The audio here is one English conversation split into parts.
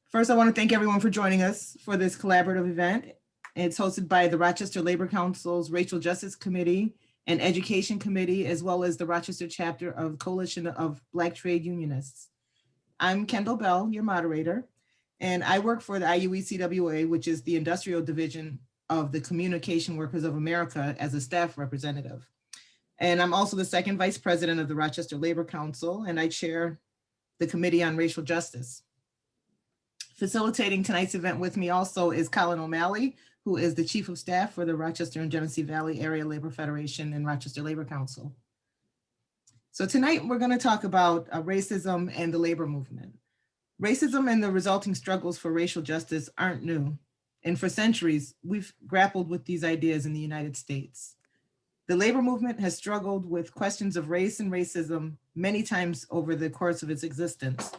First, I want to thank everyone for joining us for this collaborative event. It's hosted by the Rochester Labor Council's Racial Justice Committee and Education Committee, as well as the Rochester chapter of Coalition of Black Trade Unionists. I'm Kendall Bell, your moderator, and I work for the IUECWA, which is the industrial division of the Communication Workers of America, as a staff representative. And I'm also the second vice president of the Rochester Labor Council, and I chair the Committee on Racial Justice. Facilitating tonight's event with me also is Colin O'Malley, who is the Chief of Staff for the Rochester and Genesee Valley Area Labor Federation and Rochester Labor Council. So tonight we're going to talk about racism and the labor movement. Racism and the resulting struggles for racial justice aren't new. And for centuries, we've grappled with these ideas in the United States. The labor movement has struggled with questions of race and racism many times over the course of its existence.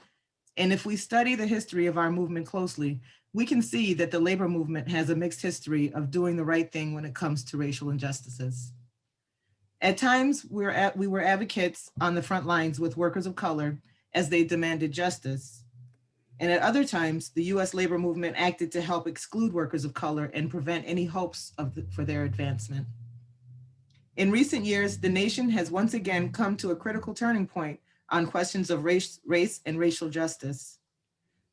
And if we study the history of our movement closely, we can see that the labor movement has a mixed history of doing the right thing when it comes to racial injustices. At times, we were advocates on the front lines with workers of color as they demanded justice. And at other times, the US labor movement acted to help exclude workers of color and prevent any hopes for their advancement. In recent years, the nation has once again come to a critical turning point on questions of race and racial justice.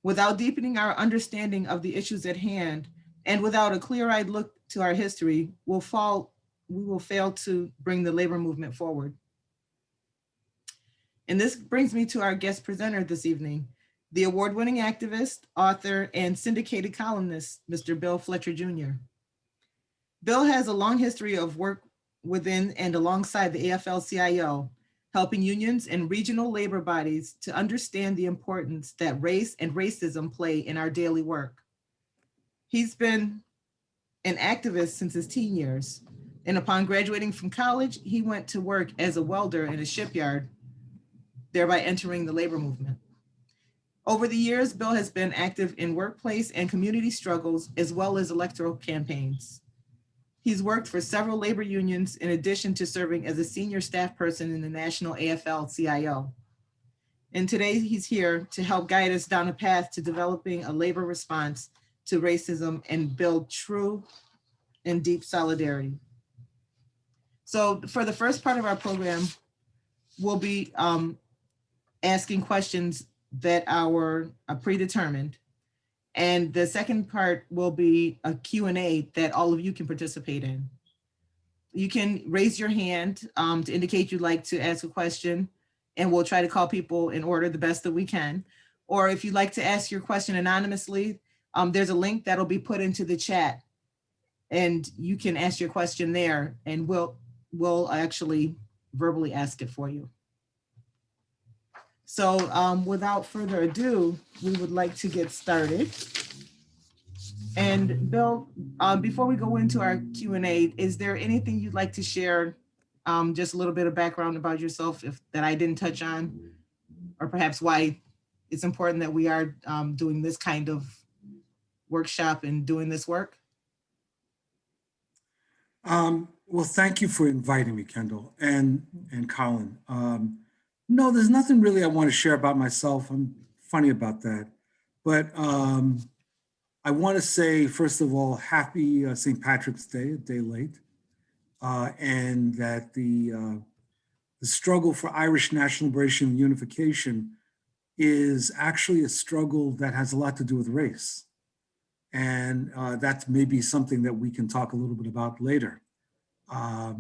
Without deepening our understanding of the issues at hand, and without a clear-eyed look to our history, we will fail to bring the labor movement forward. And this brings me to our guest presenter this evening, the award-winning activist, author, and syndicated columnist, Mr. Bill Fletcher Jr. Bill has a long history of work within and alongside the AFL-CIO, helping unions and regional labor bodies to understand the importance that race and racism play in our daily work. He's been an activist since his teen years, and upon graduating from college, he went to work as a welder in a shipyard, thereby entering the labor movement. Over the years, Bill has been active in workplace and community struggles, as well as electoral campaigns. He's worked for several labor unions in addition to serving as a senior staff person in the national AFL-CIO. And today he's here to help guide us down a path to developing a labor response to racism and build true and deep solidarity. So for the first part of our program, we'll be asking questions that are predetermined. And the second part will be a Q&A that all of you can participate in. You can raise your hand to indicate you'd like to ask a question, and we'll try to call people in order the best that we can. Or if you'd like to ask your question anonymously, there's a link that'll be put into the chat, and you can ask your question there, and we'll actually verbally ask it for you. So without further ado, we would like to get started. And Bill, before we go into our Q&A, is there anything you'd like to share, just a little bit of background about yourself that I didn't touch on, or perhaps why it's important that we are doing this kind of workshop and doing this work? Well, thank you for inviting me, Kendall and Colin. No, there's nothing really I want to share about myself. I'm funny about that. But I want to say, first of all, happy St. Patrick's Day, a day late. And that the struggle for Irish national liberation and unification is actually a struggle that has a lot to do with race. And that's maybe something that we can talk a little bit about later. I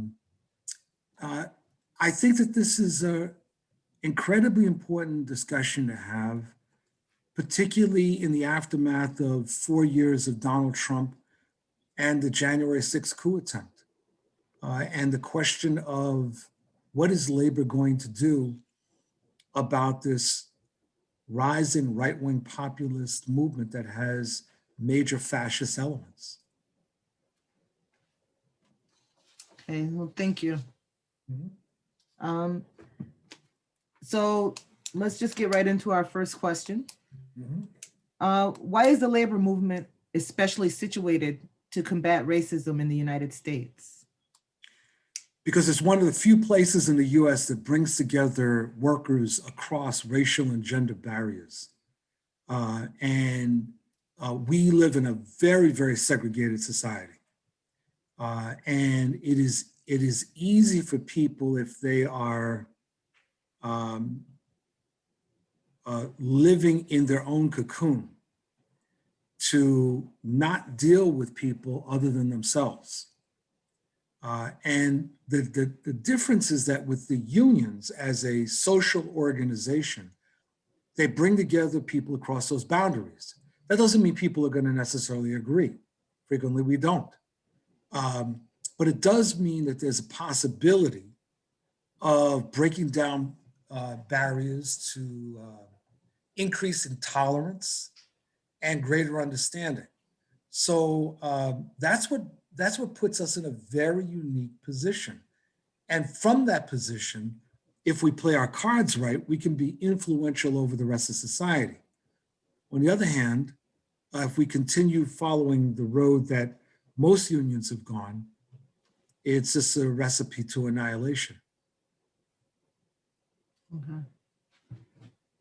think that this is a incredibly important discussion to have, particularly in the aftermath of 4 years of Donald Trump and the January 6th coup attempt. And the question of what is labor going to do about this rising right-wing populist movement that has major fascist elements. Okay, well, thank you. So let's just get right into our first question. Why is the labor movement especially situated to combat racism in the United States? Because it's one of the few places in the US that brings together workers across racial and gender barriers. And we live in a very, very segregated society. And it is easy for people, if they are living in their own cocoon, to not deal with people other than themselves. And the difference is that with the unions as a social organization, they bring together people across those boundaries. That doesn't mean people are going to necessarily agree. Frequently, we don't. But it does mean that there's a possibility of breaking down barriers to increase in tolerance and greater understanding. So that's what puts us in a very unique position. And from that position, if we play our cards right, we can be influential over the rest of society. On the other hand, if we continue following the road that most unions have gone, it's just a recipe to annihilation. Okay.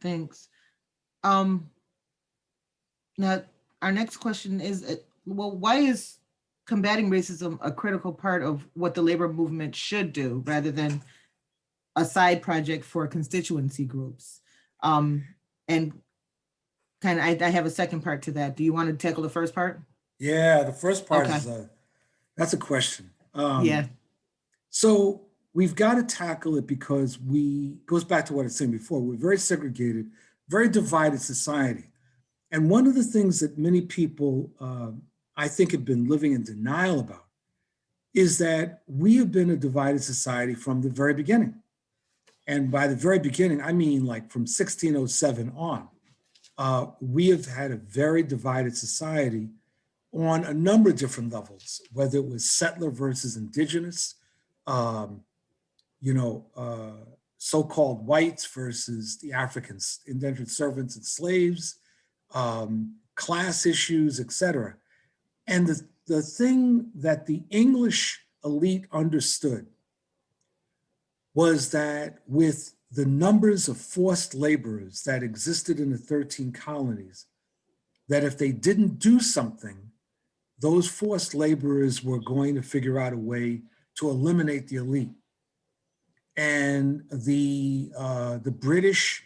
Thanks. Now, our next question is, well, why is combating racism a critical part of what the labor movement should do rather than a side project for constituency groups? And kind of, I have a second part to that. Do you want to tackle the first part? Yeah, the first part Okay. is that's a question. Yeah. So we've got to tackle it because goes back to what I was saying before, we're very segregated, very divided society. And one of the things that many people, I think, have been living in denial about is that we have been a divided society from the very beginning. And by the very beginning, I mean like from 1607 on. We have had a very divided society on a number of different levels, whether it was settler versus indigenous, so-called whites versus the Africans, indentured servants and slaves, class issues, et cetera. And the thing that the English elite understood was that with the numbers of forced laborers that existed in the 13 colonies, that if they didn't do something, those forced laborers were going to figure out a way to eliminate the elite. And the British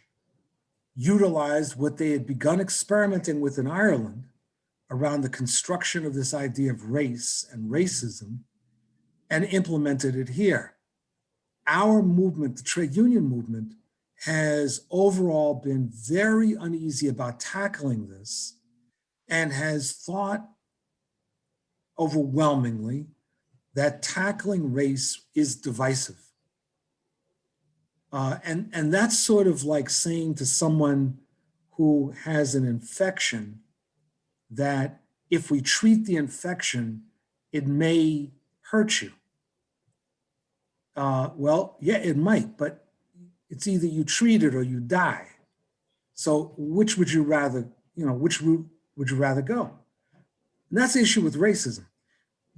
utilized what they had begun experimenting with in Ireland around the construction of this idea of race and racism and implemented it here. Our movement, the trade union movement, has overall been very uneasy about tackling this and has thought overwhelmingly that tackling race is divisive. And that's sort of like saying to someone who has an infection that if we treat the infection, it may hurt you. Well, yeah, it might, but it's either you treat it or you die. So which would you rather, which route would you rather go? And that's the issue with racism.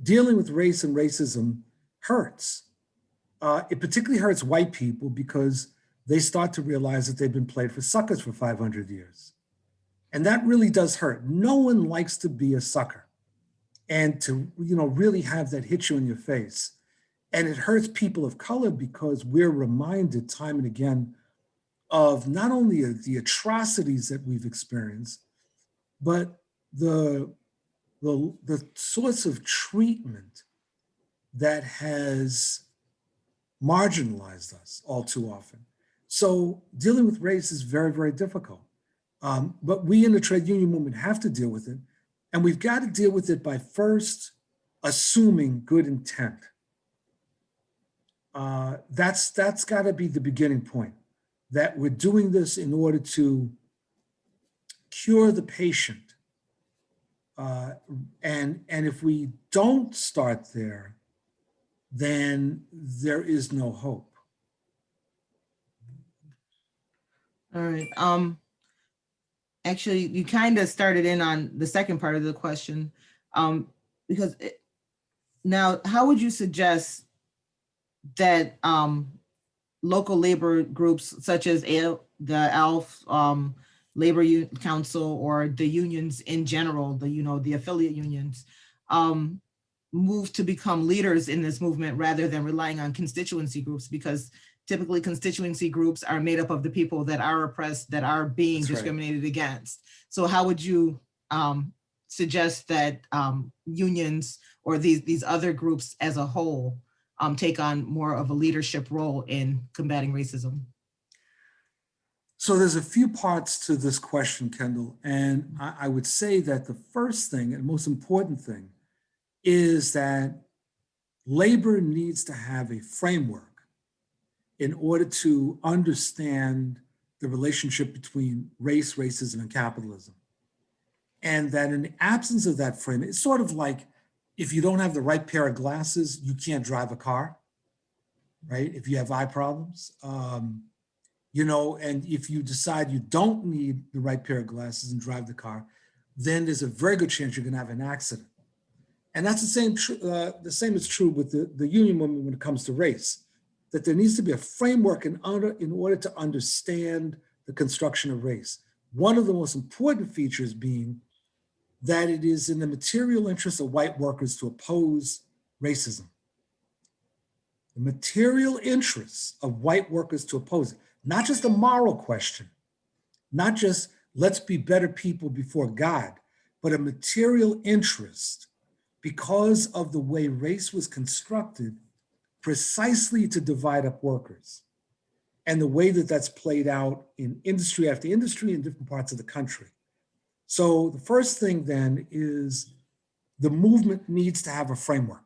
Dealing with race and racism hurts. It particularly hurts white people because they start to realize that they've been played for suckers for 500 years. And that really does hurt. No one likes to be a sucker and to, really have that hit you in your face. And it hurts people of color because we're reminded time and again of not only the atrocities that we've experienced, but the sorts of treatment that has marginalized us all too often. So dealing with race is very, very difficult. But we in the trade union movement have to deal with it. And we've got to deal with it by first assuming good intent. That's got to be the beginning point, that we're doing this in order to cure the patient. And if we don't start there, then there is no hope. All right. Actually, you kind of started in on the second part of the question, because now, how would you suggest that local labor groups such as the ALF, Council or the unions in general, the affiliate unions, move to become leaders in this movement rather than relying on constituency groups, because typically constituency groups are made up of the people that are oppressed, that are being That's right. discriminated against. So how would you suggest that unions or these other groups as a whole take on more of a leadership role in combating racism? So there's a few parts to this question, Kendall, and I would say that the first thing and most important thing is that labor needs to have a framework in order to understand the relationship between race, racism, and capitalism. And that in the absence of that frame, it's sort of like if you don't have the right pair of glasses, you can't drive a car, right? If you have eye problems. And if you decide you don't need the right pair of glasses and drive the car, then there's a very good chance you're going to have an accident. And that's the same is true with the union movement when it comes to race, that there needs to be a framework in order to understand the construction of race. One of the most important features being that it is in the material interest of white workers to oppose racism. The material interests of white workers to oppose it. Not just a moral question, not just let's be better people before God, but a material interest because of the way race was constructed precisely to divide up workers and the way that that's played out in industry after industry in different parts of the country. So the first thing then is the movement needs to have a framework.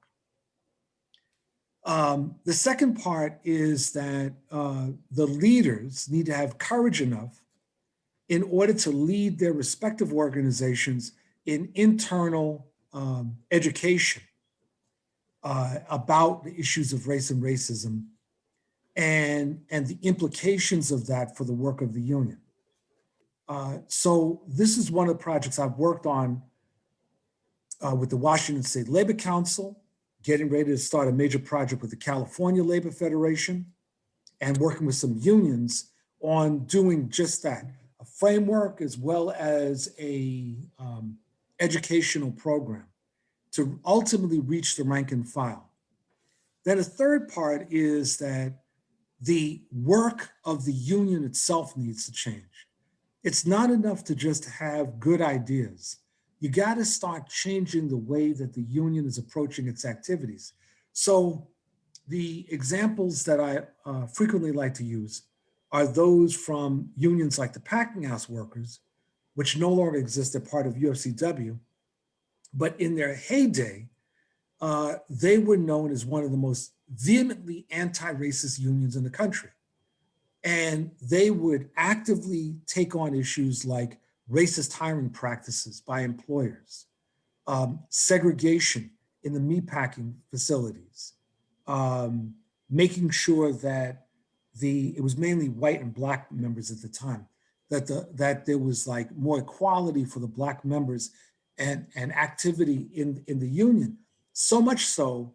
The second part is that the leaders need to have courage enough in order to lead their respective organizations in internal education about the issues of race and racism and the implications of that for the work of the union. So this is one of the projects I've worked on with the Washington State Labor Council, getting ready to start a major project with the California Labor Federation, and working with some unions on doing just that, a framework as well as a educational program to ultimately reach the rank and file. Then a third part is that the work of the union itself needs to change. It's not enough to just have good ideas. You got to start changing the way that the union is approaching its activities. So the examples that I frequently like to use are those from unions like the packing house workers, which no longer exist, they're part of UFCW, but in their heyday, they were known as one of the most vehemently anti-racist unions in the country. And they would actively take on issues like racist hiring practices by employers, segregation in the meatpacking facilities, making sure that it was mainly white and Black members at the time, that there was like more equality for the Black members and activity in the union. So much so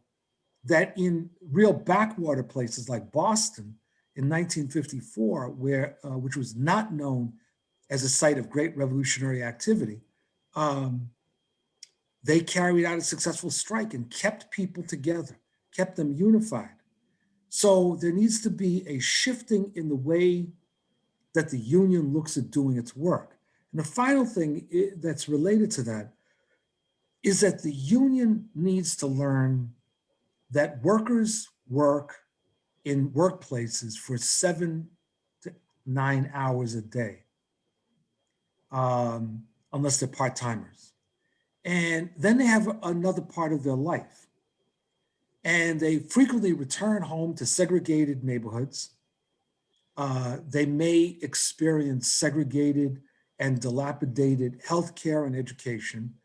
that in real backwater places like Boston in 1954, which was not known as a site of great revolutionary activity, they carried out a successful strike and kept people together, kept them unified. So there needs to be a shifting in the way that the union looks at doing its work. And the final thing that's related to that is that the union needs to learn that workers work in workplaces for 7 to 9 hours a day, unless they're part-timers. And then they have another part of their life. And they frequently return home to segregated neighborhoods. They may experience segregated and dilapidated healthcare and education.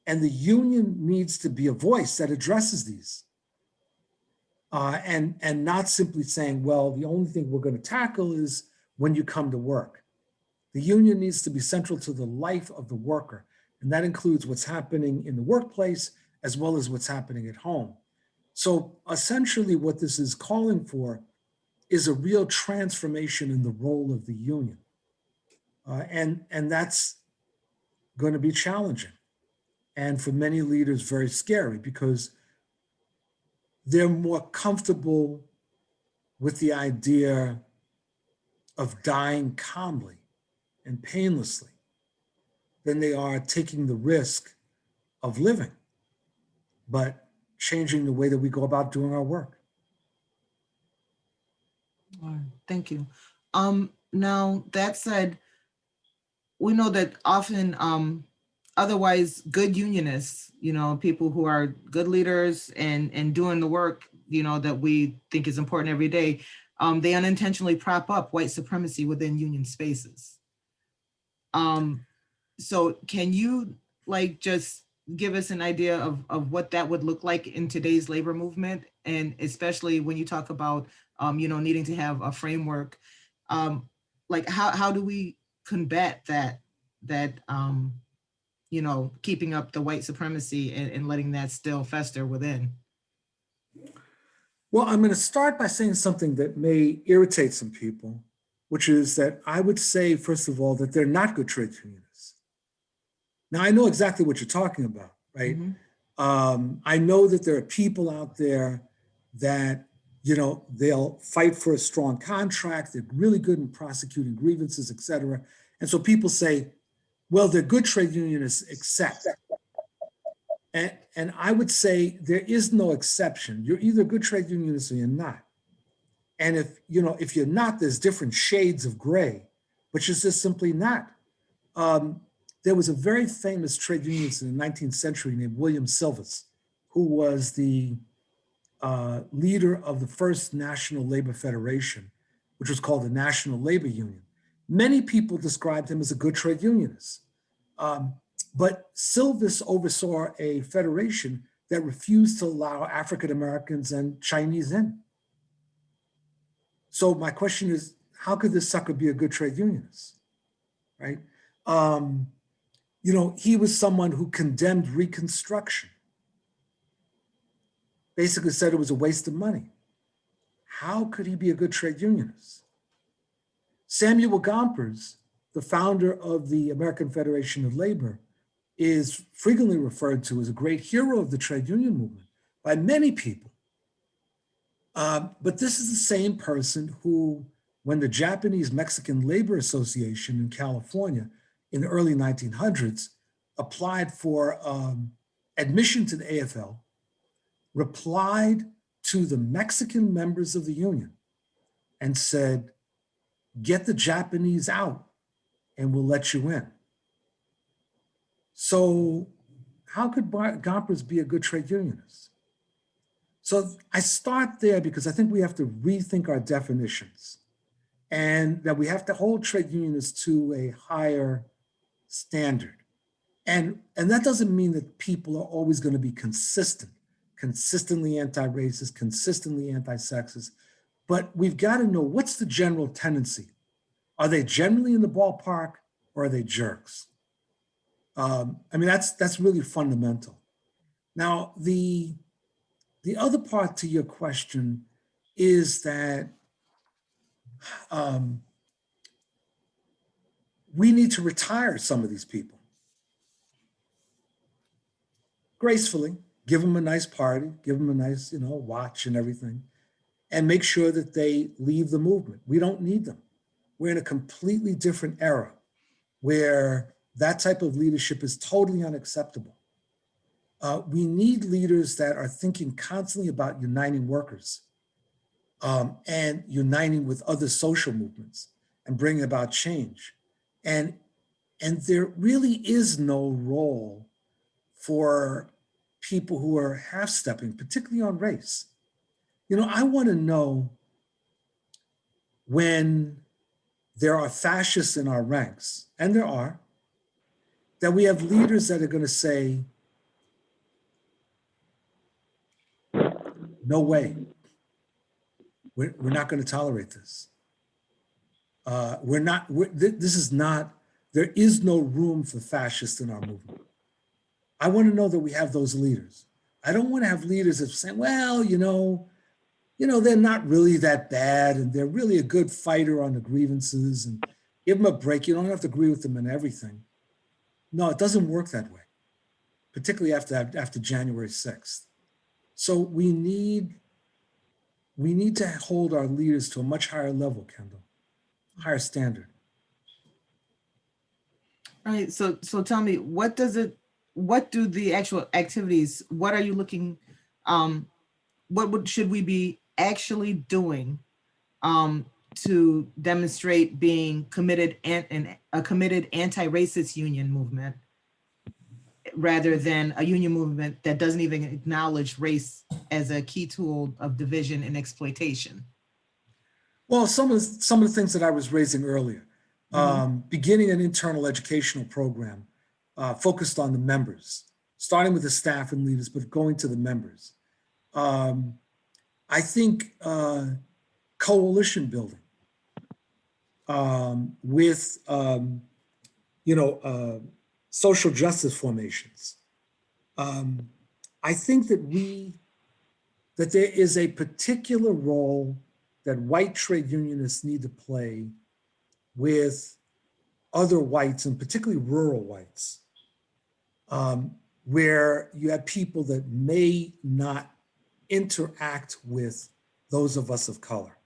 And the union needs to be a voice that addresses these. And not simply saying, well, the only thing we're going to tackle is when you come to work. The union needs to be central to the life of the worker. And that includes what's happening in the workplace as well as what's happening at home. So essentially what this is calling for is a real transformation in the role of the union. And that's going to be challenging. And for many leaders, very scary because they're more comfortable with the idea of dying calmly and painlessly than they are taking the risk of living, but changing the way that we go about doing our work. All right, thank you. Now that said, we know that often otherwise good unionists, people who are good leaders and doing the work, that we think is important every day, they unintentionally prop up white supremacy within union spaces. So can you just give us an idea of what that would look like in today's labor movement? And especially when you talk about, needing to have a framework, how do we combat that, keeping up the white supremacy and letting that still fester within? Well, I'm going to start by saying something that may irritate some people, which is that I would say, first of all, that they're not good trade unionists. Now, I know exactly what you're talking about, right? Mm-hmm. I know that there are people out there that, they'll fight for a strong contract. They're really good in prosecuting grievances, et cetera. And so people say, well, they're good trade unionists, except. And I would say there is no exception. You're either a good trade unionist or you're not. And if you're not, there's different shades of gray, but you're just simply not. There was a very famous trade unionist in the 19th century named William Silvis, who was the leader of the first National Labor Federation, which was called the National Labor Union. Many people described him as a good trade unionist. But Silvis oversaw a federation that refused to allow African Americans and Chinese in. So my question is, how could this sucker be a good trade unionist, right? He was someone who condemned Reconstruction, basically said it was a waste of money. How could he be a good trade unionist? Samuel Gompers, the founder of the American Federation of Labor, is frequently referred to as a great hero of the trade union movement by many people. But this is the same person who, when the Japanese-Mexican Labor Association in California in the early 1900s applied for admission to the AFL, replied to the Mexican members of the union and said, get the Japanese out and we'll let you in. So how could Gompers be a good trade unionist? So I start there because I think we have to rethink our definitions and that we have to hold trade unionists to a higher standard. And that doesn't mean that people are always going to be consistently anti-racist, consistently anti-sexist, but we've got to know what's the general tendency. Are they generally in the ballpark or are they jerks? That's really fundamental. Now, the other part to your question is that we need to retire some of these people gracefully, give them a nice party, give them a nice, watch and everything, and make sure that they leave the movement. We don't need them. We're in a completely different era where that type of leadership is totally unacceptable. We need leaders that are thinking constantly about uniting workers and uniting with other social movements and bringing about change. And there really is no role for people who are half-stepping, particularly on race. I want to know when there are fascists in our ranks, and there are, that we have leaders that are going to say, no way, we're not going to tolerate this. This is not, there is no room for fascists in our movement. I want to know that we have those leaders. I don't want to have leaders that say, well, they're not really that bad and they're really a good fighter on the grievances and give them a break. You don't have to agree with them in everything. No, it doesn't work that way, particularly after January 6th. So we need to hold our leaders to a much higher level, Kendall, higher standard. All right, so tell me, what do the actual activities, what are you looking, should we be actually doing to demonstrate being committed and a committed anti-racist union movement, rather than a union movement that doesn't even acknowledge race as a key tool of division and exploitation? Well, some of the things that I was raising earlier, beginning an internal educational program focused on the members, starting with the staff and leaders, but going to the members. I think coalition building with, social justice formations. I think that there is a particular role that white trade unionists need to play with other whites, and particularly rural whites, where you have people that may not interact with those of us of color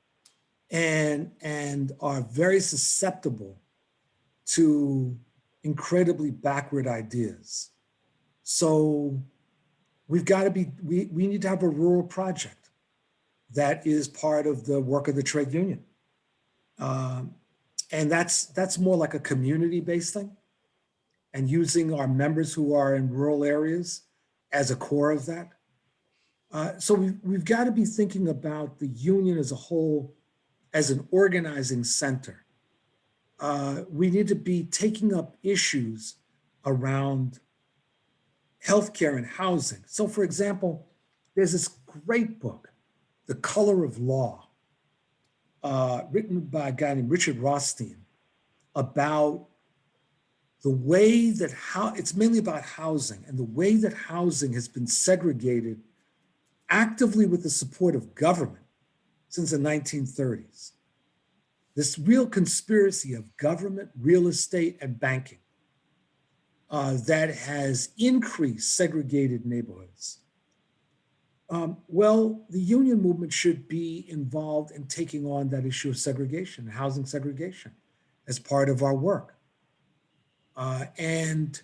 and are very susceptible to incredibly backward ideas. So we need to have a rural project that is part of the work of the trade union. And that's more like a community-based thing, and using our members who are in rural areas as a core of that. So we've got to be thinking about the union as a whole, as an organizing center. We need to be taking up issues around healthcare and housing. So for example, there's this great book, The Color of Law, written by a guy named Richard Rothstein, about the way that it's mainly about housing and the way that housing has been segregated actively with the support of government since the 1930s. This real conspiracy of government, real estate, and banking that has increased segregated neighborhoods. Well, the union movement should be involved in taking on that issue of segregation, housing segregation, as part of our work. And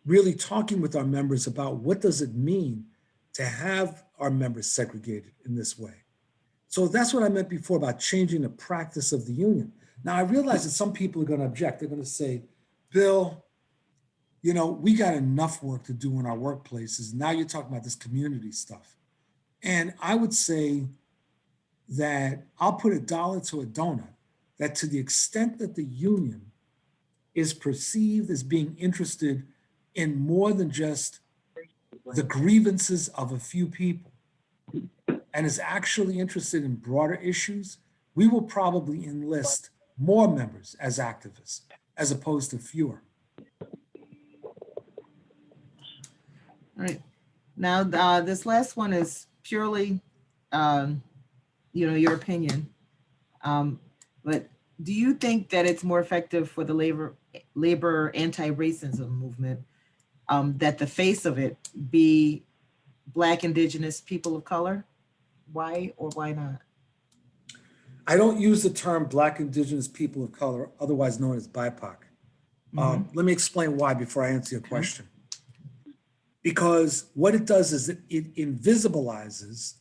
really talking with our members about what does it mean to have our members segregated in this way. So that's what I meant before about changing the practice of the union. Now I realize that some people are going to object. They're going to say, Bill, we got enough work to do in our workplaces. Now you're talking about this community stuff. And I would say that I'll put a dollar to a donut that to the extent that the union is perceived as being interested in more than just the grievances of a few people and is actually interested in broader issues, we will probably enlist more members as activists as opposed to fewer. All right. Now, this last one is purely, your opinion. But do you think that it's more effective for the labor anti-racism movement that the face of it be Black, Indigenous, people of color? Why or why not? I don't use the term Black, Indigenous, people of color, otherwise known as BIPOC. Let me explain why before I answer your question. Because what it does is it invisibilizes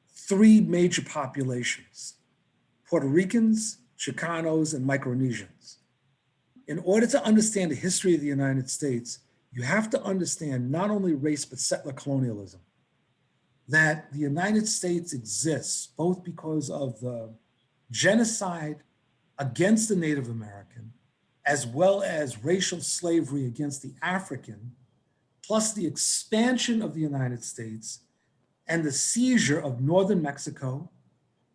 three major populations: Puerto Ricans, Chicanos, and Micronesians. In order to understand the history of the United States, you have to understand not only race, but settler colonialism. That the United States exists both because of the genocide against the Native American, as well as racial slavery against the African, plus the expansion of the United States and the seizure of northern Mexico,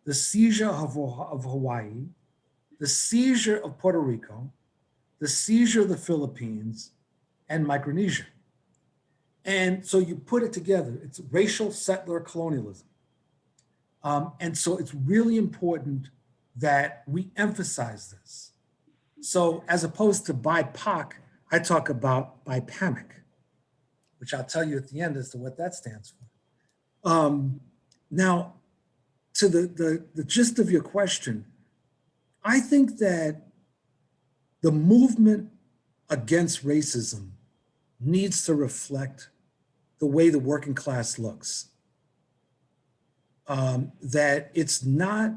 the seizure of Hawaii, the seizure of Puerto Rico, the seizure of the Philippines, and Micronesia. And so you put it together, it's racial settler colonialism. And so it's really important that we emphasize this. So as opposed to BIPOC, I talk about BIPAMIC, which I'll tell you at the end as to what that stands for. Now, to the gist of your question, I think that the movement against racism needs to reflect the way the working class looks. That it's not,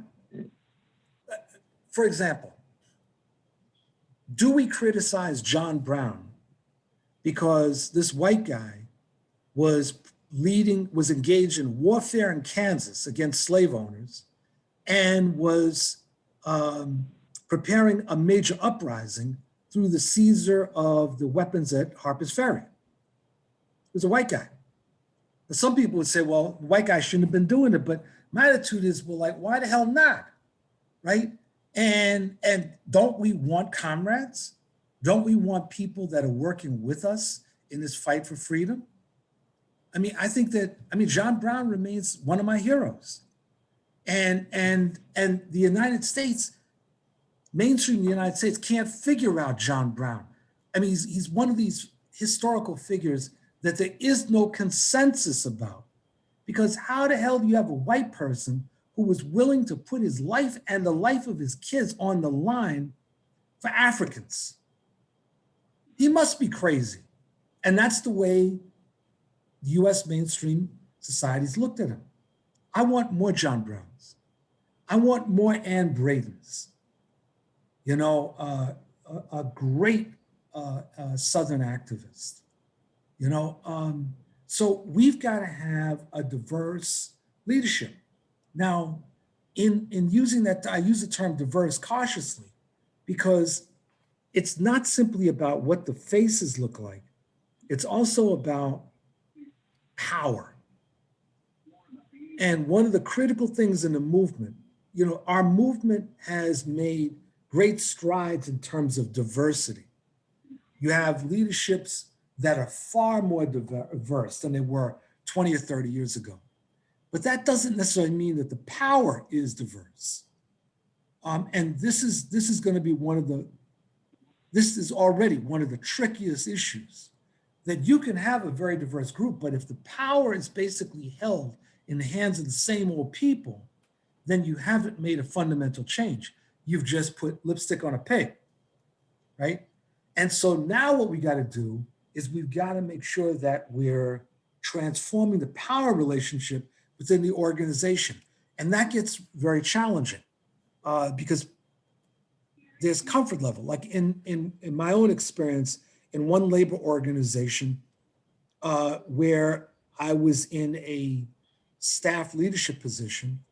for example, do we criticize John Brown because this white guy was engaged in warfare in Kansas against slave owners and was preparing a major uprising through the seizure of the weapons at Harper's Ferry? It was a white guy. But some people would say, well, the white guy shouldn't have been doing it. But my attitude is, well, like, why the hell not, right? And don't we want comrades? Don't we want people that are working with us in this fight for freedom? I mean, I think that, John Brown remains one of my heroes. And the United States, mainstream United States can't figure out John Brown. I mean, he's one of these historical figures that there is no consensus about. Because how the hell do you have a white person who was willing to put his life and the life of his kids on the line for Africans? He must be crazy. And that's the way US mainstream societies looked at him. I want more John Browns. I want more Ann Bradens. You know, a great Southern activist. You know, so we've got to have a diverse leadership. Now, in using that, I use the term diverse cautiously because it's not simply about what the faces look like. It's also about power. And one of the critical things in the movement, you know, our movement has made great strides in terms of diversity. You have leaderships that are far more diverse than they were 20 or 30 years ago. But that doesn't necessarily mean that the power is diverse. And this is going to be this is already one of the trickiest issues, that you can have a very diverse group, but if the power is basically held in the hands of the same old people, then you haven't made a fundamental change. You've just put lipstick on a pig, right? And so now what we got to do is we've got to make sure that we're transforming the power relationship within the organization. And that gets very challenging because there's comfort level. Like in my own experience, in one labor organization where I was in a staff leadership position,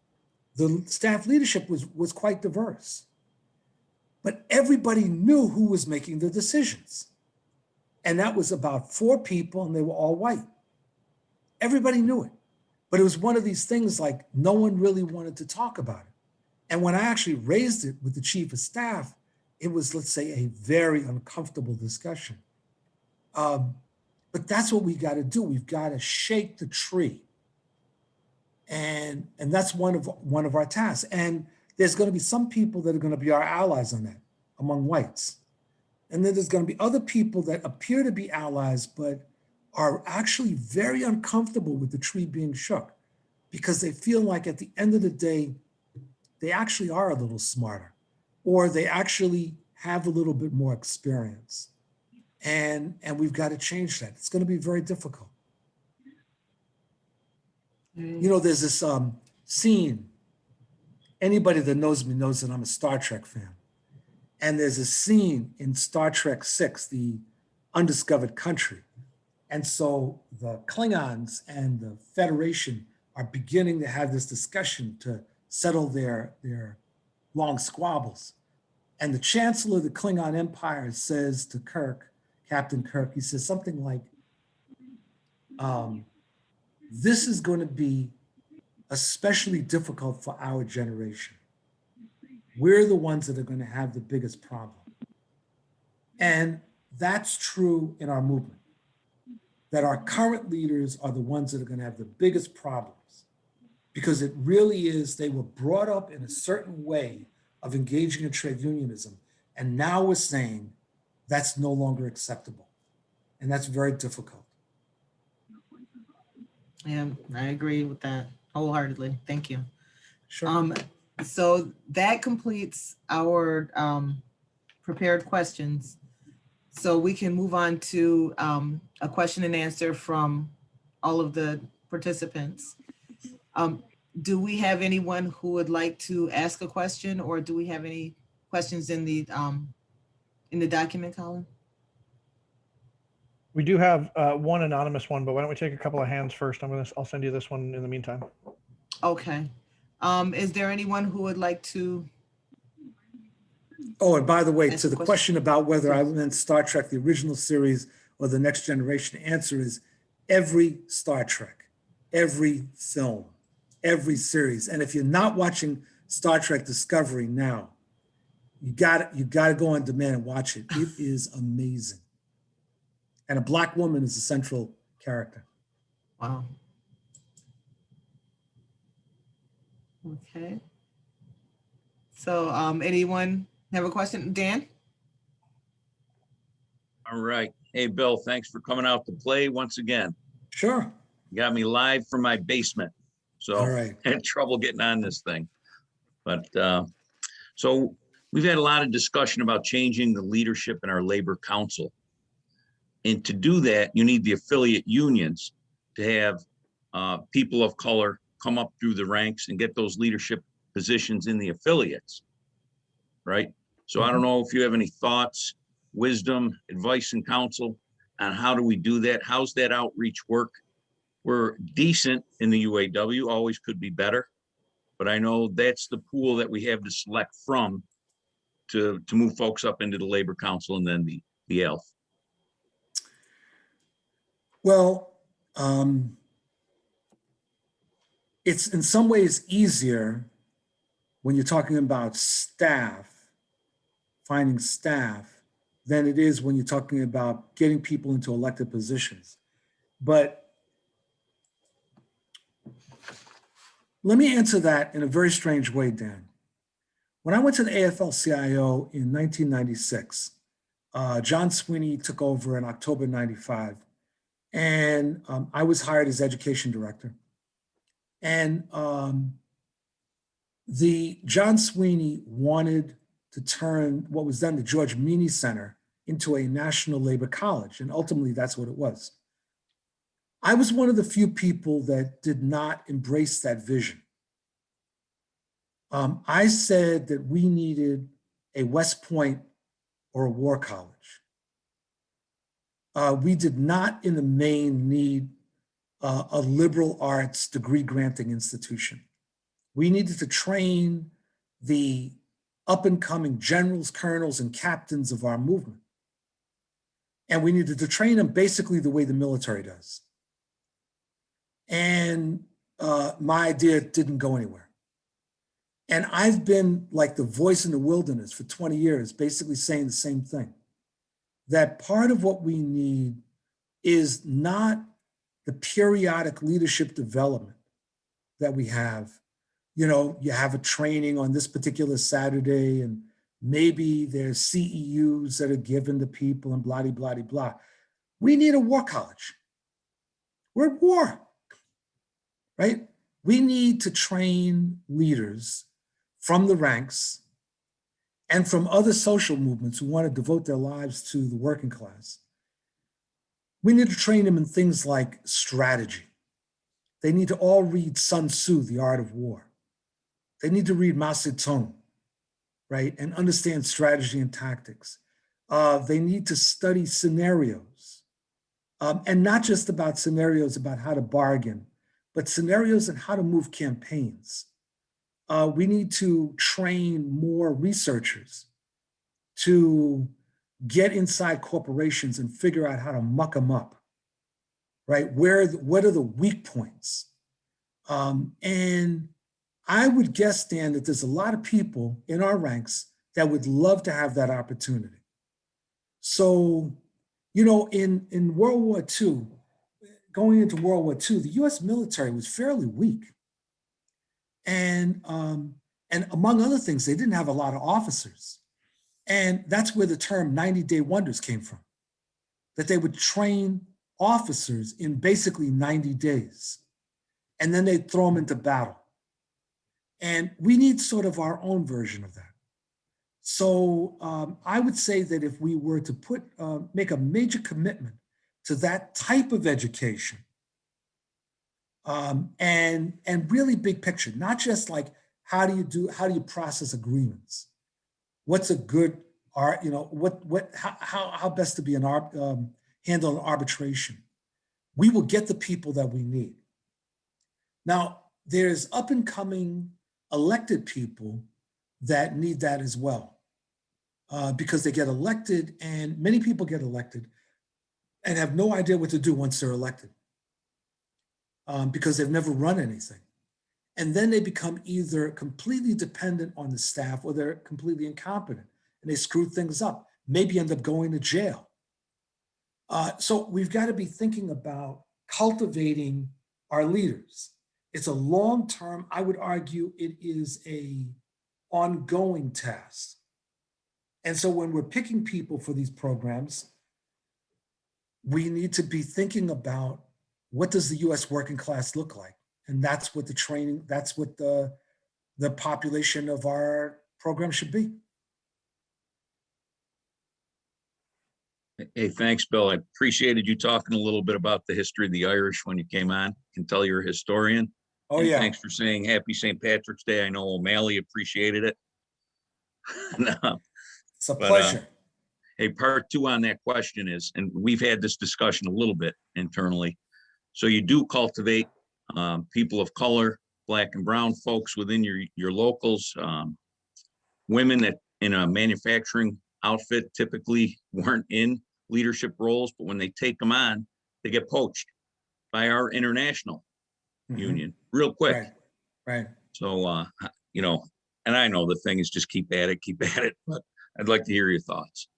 the staff leadership was quite diverse. But everybody knew who was making the decisions. And that was about 4 people, and they were all white. Everybody knew it. But it was one of these things like no one really wanted to talk about it. And when I actually raised it with the chief of staff, it was, let's say, a very uncomfortable discussion. But that's what we got to do. We've got to shake the tree. And that's one of our tasks. And there's going to be some people that are going to be our allies on that among whites. And then there's going to be other people that appear to be allies, but are actually very uncomfortable with the tree being shook because they feel like at the end of the day, they actually are a little smarter, or they actually have a little bit more experience. And we've got to change that. It's going to be very difficult. You know, there's this scene, anybody that knows me knows that I'm a Star Trek fan. And there's a scene in Star Trek VI, The Undiscovered Country. And so the Klingons and the Federation are beginning to have this discussion to settle their long squabbles. And the Chancellor of the Klingon Empire says to Kirk, Captain Kirk, he says something like, this is going to be especially difficult for our generation. We're the ones that are going to have the biggest problem. And that's true in our movement, that our current leaders are the ones that are going to have the biggest problems, because it really is, they were brought up in a certain way of engaging in trade unionism. And now we're saying that's no longer acceptable. And that's very difficult. Yeah, I agree with that wholeheartedly. Thank you. Sure. So that completes our prepared questions. So we can move on to a question and answer from all of the participants. Do we have anyone who would like to ask a question, or do we have any questions in the document, Colin? We do have one anonymous one, but why don't we take a couple of hands first? I'll send you this one in the meantime. Okay. Is there anyone who would like to? Oh, and by the way, Ask to a the question. question about whether I Yes. meant Star Trek, the original series, or the Next Generation, answer is every Star Trek, every film, every series. And if you're not watching Star Trek Discovery now, you got to go on demand and watch it. It is amazing. And a Black woman is a central character. Wow. Okay. So anyone have a question? Dan? All right. Hey, Bill, thanks for coming out to play once again. Sure. You got me live from my basement. So All right. I had trouble getting on this thing. But so we've had a lot of discussion about changing the leadership in our labor council. And to do that, you need the affiliate unions to have people of color come up through the ranks and get those leadership positions in the affiliates, right? So I don't know if you have any thoughts, wisdom, advice, and counsel on how do we do that? How's that outreach work? We're decent in the UAW, always could be better, but I know that's the pool that we have to select from to move folks up into the labor council and then the ELF. Well, it's in some ways easier when you're talking about staff, finding staff, than it is when you're talking about getting people into elected positions. But let me answer that in a very strange way, Dan. When I went to the AFL-CIO in 1996, John Sweeney took over in October 95, and I was hired as education director. And John Sweeney wanted to turn what was then the George Meany Center into a national labor college, and ultimately that's what it was. I was one of the few people that did not embrace that vision. I said that we needed a West Point or a war college. We did not in the main need a liberal arts degree granting institution. We needed to train the up and coming generals, colonels, and captains of our movement. And we needed to train them basically the way the military does. And my idea didn't go anywhere. And I've been like the voice in the wilderness for 20 years, basically saying the same thing, that part of what we need is not the periodic leadership development that we have. You know, you have a training on this particular Saturday, and maybe there's CEUs that are given to people and blah, blah, blah, blah. We need a war college. We're at war, right? We need to train leaders from the ranks and from other social movements who want to devote their lives to the working class. We need to train them in things like strategy. They need to all read Sun Tzu, The Art of War. They need to read Mao Zedong, right, and understand strategy and tactics. They need to study scenarios, and not just about scenarios about how to bargain, but scenarios on how to move campaigns. We need to train more researchers to get inside corporations and figure out how to muck them up, right? What are the weak points? And I would guess, Dan, that there's a lot of people in our ranks that would love to have that opportunity. So, you know, in World War II, going into World War II, the US military was fairly weak. And And among other things, they didn't have a lot of officers. And that's where the term 90-day wonders came from, that they would train officers in basically 90 days, and then they'd throw them into battle. And we need sort of our own version of that. So I would say that if we were to make a major commitment to that type of education, and really big picture, not just like how do you process agreements? What's a good art, how best to be handle an arbitration? We will get the people that we need. Now, there's up and coming elected people that need that as well, because they get elected, and many people get elected and have no idea what to do once they're elected, because they've never run anything. And then they become either completely dependent on the staff or they're completely incompetent and they screw things up, maybe end up going to jail. So we've got to be thinking about cultivating our leaders. It's a long-term, I would argue it is a ongoing task. And so when we're picking people for these programs, we need to be thinking about what does the US working class look like? And that's what the training, that's what the population of our program should be. Hey, thanks, Bill. I appreciated you talking a little bit about the history of the Irish when you came on. I can tell you're a historian. Oh, And yeah. thanks for saying Happy St. Patrick's Day. I know O'Malley appreciated it. No, It's a but, pleasure. hey, part two on that question is, and we've had this discussion a little bit internally. So you do cultivate people of color, Black and brown folks within your locals, women that in a manufacturing outfit typically weren't in leadership roles, but when they take them on, they get poached by our international union real quick. Right, right. So, and I know the thing is just keep at it, but I'd like to hear your thoughts.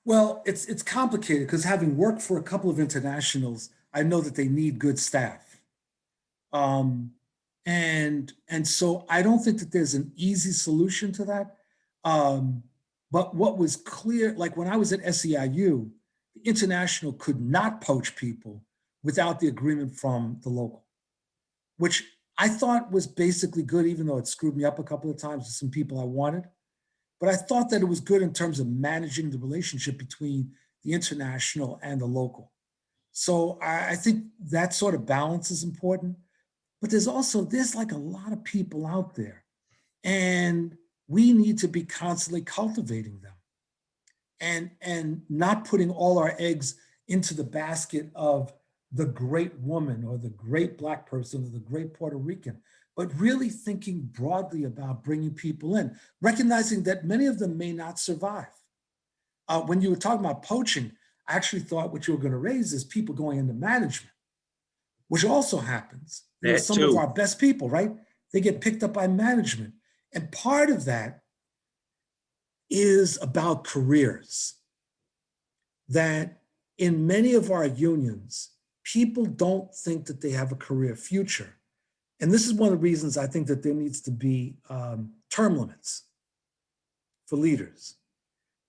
Well, it's complicated because having worked for a couple of internationals, I know that they need good staff. And so I don't think that there's an easy solution to that. But what was clear, like when I was at SEIU, the international could not poach people without the agreement from the local, which I thought was basically good, even though it screwed me up a couple of times with some people I wanted. But I thought that it was good in terms of managing the relationship between the international and the local. So I think that sort of balance is important. But there's like a lot of people out there, and we need to be constantly cultivating them and not putting all our eggs into the basket of the great woman or the great Black person or the great Puerto Rican, but really thinking broadly about bringing people in, recognizing that many of them may not survive. When you were talking about poaching, I actually thought what you were going to raise is people going into management, which also happens. Some of our best people, right? They get picked up by management. And part of that is about careers. That in many of our unions, people don't think that they have a career future. And this is one of the reasons I think that there needs to be term limits for leaders.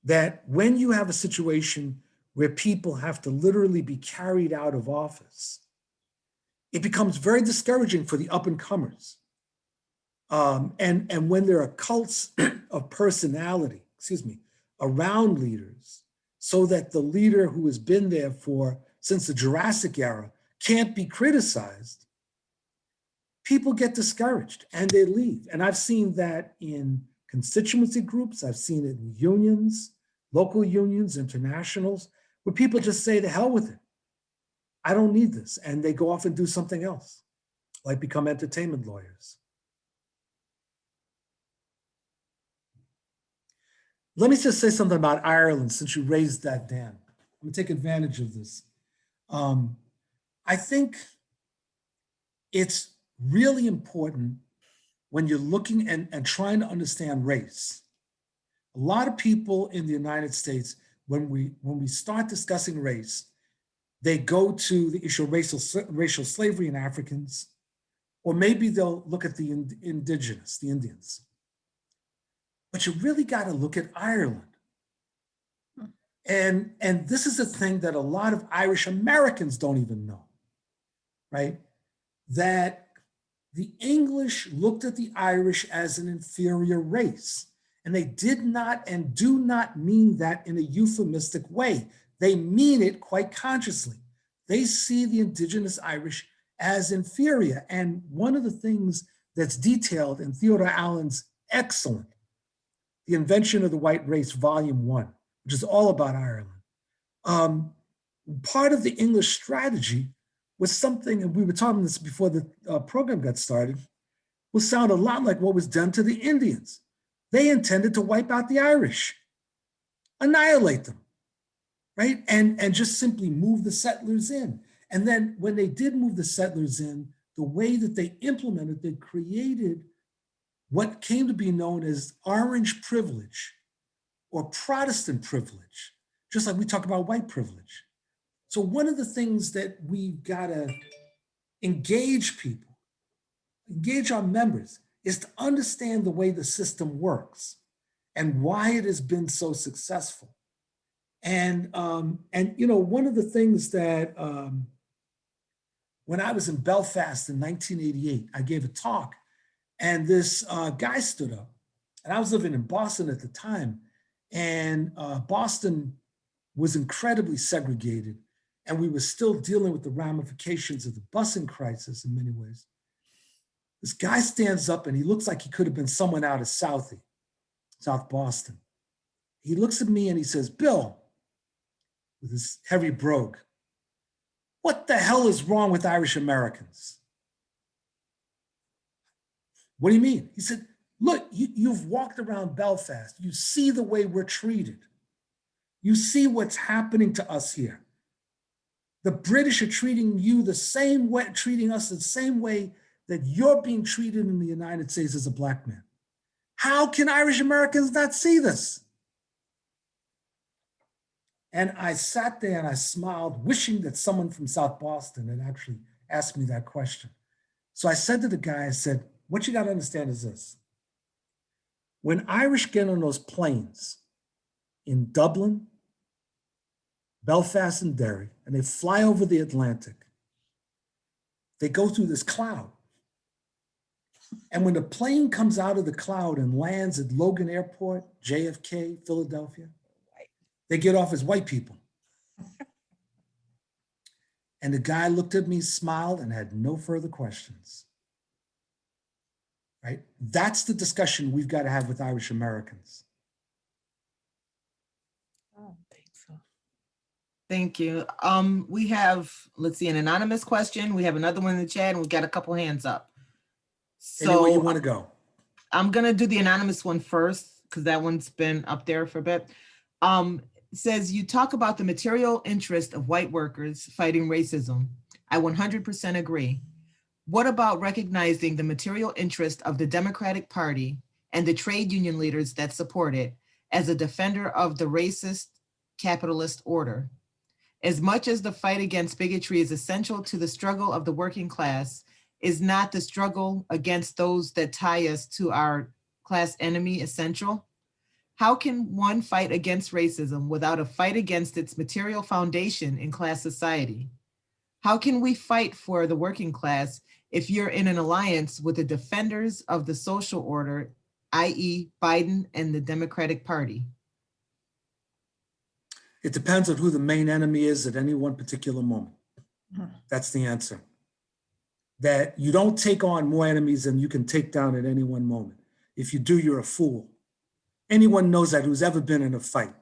That when you have a situation where people have to literally be carried out of office, it becomes very discouraging for the up and comers. And when there are cults of personality, around leaders, so that the leader who has been there since the Jurassic era can't be criticized, people get discouraged and they leave. And I've seen that in constituency groups, I've seen it in unions, local unions, internationals, where people just say to hell with it. I don't need this. And they go off and do something else, like become entertainment lawyers. Let me just say something about Ireland, since you raised that, Dan. I'm gonna take advantage of this. I think it's really important when you're looking and trying to understand race. A lot of people in the United States, when we start discussing race, they go to the issue of racial slavery in Africans, Or maybe they'll look at the indigenous, the Indians. But you really got to look at Ireland. And this is the thing that a lot of Irish Americans don't even know, right? That the English looked at the Irish as an inferior race. And they did not and do not mean that in a euphemistic way. They mean it quite consciously. They see the indigenous Irish as inferior. And one of the things that's detailed in Theodore Allen's excellent The Invention of the White Race, Volume 1, which is all about Ireland. Part of the English strategy was something, and we were talking this before the program got started, will sound a lot like what was done to the Indians. They intended to wipe out the Irish, annihilate them, right? And just simply move the settlers in. And then when they did move the settlers in, the way that they implemented, they created what came to be known as Orange privilege or Protestant privilege, just like we talk about white privilege. So one of the things that we've got to engage people, engage our members, is to understand the way the system works and why it has been so successful. And you know, one of the things that when I was in Belfast in 1988, I gave a talk, and this guy stood up, and I was living in Boston at the time, and Boston was incredibly segregated, and we were still dealing with the ramifications of the busing crisis in many ways. This guy stands up, and he looks like he could have been someone out of South Boston. He looks at me and he says, "Bill," with his heavy brogue, "what the hell is wrong with Irish Americans?" "What do you mean?" He said, "Look, you've walked around Belfast. You see the way we're treated. You see what's happening to us here. The British are treating you the same way, treating us the same way that you're being treated in the United States as a Black man. How can Irish Americans not see this?" And I sat there and I smiled, wishing that someone from South Boston had actually asked me that question. So I said to the guy, I said, "What you got to understand is this. When Irish get on those planes in Dublin, Belfast, and Derry, and they fly over the Atlantic, they go through this cloud. And when the plane comes out of the cloud and lands at Logan Airport, JFK, Philadelphia, they get off as white people." And the guy looked at me, smiled, and had no further questions. Right? That's the discussion we've got to have with Irish Americans. I don't think so. Thank you. We have, let's see, an anonymous question. We have another one in the chat, and we've got a couple hands up. Any way you So want to go. I'm gonna do the anonymous one first, because that one's been up there for a bit. It says, you talk about the material interest of white workers fighting racism. I 100% agree. What about recognizing the material interest of the Democratic Party and the trade union leaders that support it as a defender of the racist capitalist order? As much as the fight against bigotry is essential to the struggle of the working class, is not the struggle against those that tie us to our class enemy essential? How can one fight against racism without a fight against its material foundation in class society? How can we fight for the working class if you're in an alliance with the defenders of the social order, i.e. Biden and the Democratic Party? It depends on who the main enemy is at any one particular moment. That's the answer. That you don't take on more enemies than you can take down at any one moment. If you do, you're a fool. Anyone knows that who's ever been in a fight.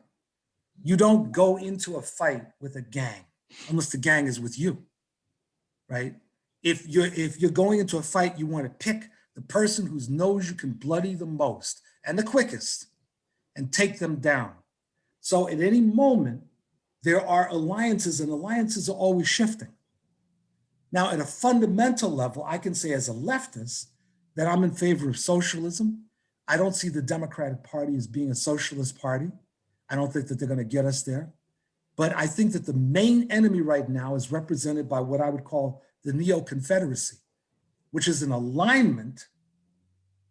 You don't go into a fight with a gang unless the gang is with you, right? If you're going into a fight, you want to pick the person who knows you can bloody the most and the quickest and take them down. So at any moment, there are alliances, and alliances are always shifting. Now, at a fundamental level, I can say as a leftist that I'm in favor of socialism. I don't see the Democratic Party as being a socialist party. I don't think that they're going to get us there. But I think that the main enemy right now is represented by what I would call the neo-Confederacy, which is an alignment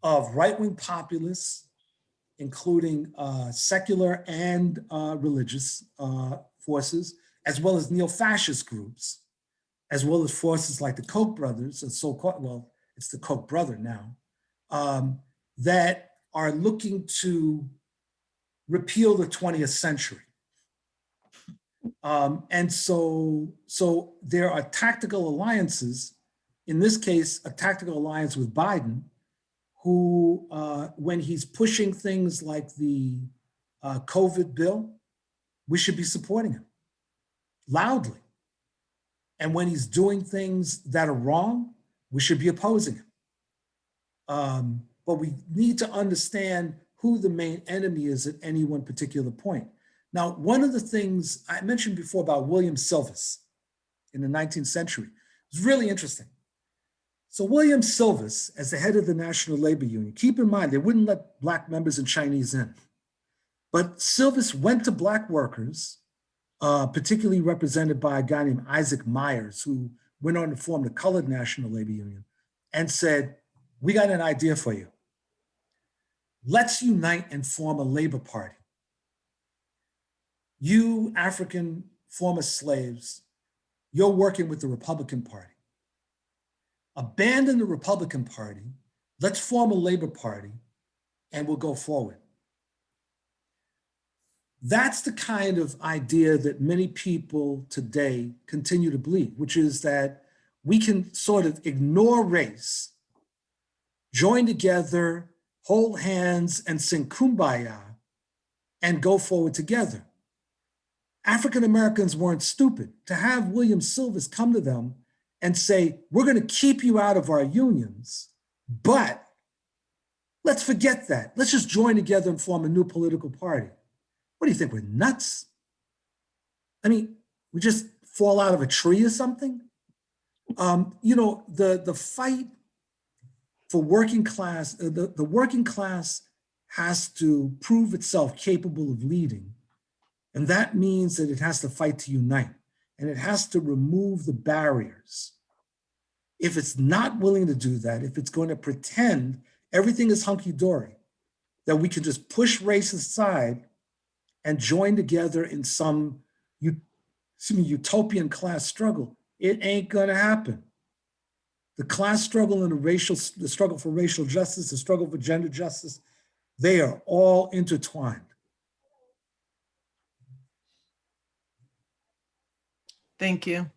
of right-wing populists, including secular and religious forces, as well as neo-fascist groups, as well as forces like the Koch brothers, well, it's the Koch brother now, that are looking to repeal the 20th century. And so there are tactical alliances, in this case, a tactical alliance with Biden, who, when he's pushing things like the COVID bill, we should be supporting him loudly. And when he's doing things that are wrong, we should be opposing him. But we need to understand who the main enemy is at any one particular point. Now, one of the things I mentioned before about William Silvis in the 19th century is really interesting. So William Silvis, as the head of the National Labor Union, keep in mind, they wouldn't let Black members and Chinese in. But Silvis went to Black workers, particularly represented by a guy named Isaac Myers, who went on to form the Colored National Labor Union, and said, we got an idea for you. Let's unite and form a labor party. You African former slaves, you're working with the Republican Party. Abandon the Republican Party, let's form a labor party, and we'll go forward. That's the kind of idea that many people today continue to believe, which is that we can sort of ignore race, join together, hold hands, and sing Kumbaya, and go forward together. African Americans weren't stupid. To have William Silvis come to them and say, we're going to keep you out of our unions, but let's forget that. Let's just join together and form a new political party. What do you think, we're nuts? I mean, we just fall out of a tree or something? You know, the fight for working class, the working class has to prove itself capable of leading. And that means that it has to fight to unite, and it has to remove the barriers. If it's not willing to do that, if it's going to pretend everything is hunky-dory, that we can just push race aside and join together in some utopian class struggle, it ain't gonna happen. The class struggle and the struggle for racial justice, the struggle for gender justice, they are all intertwined. Thank you.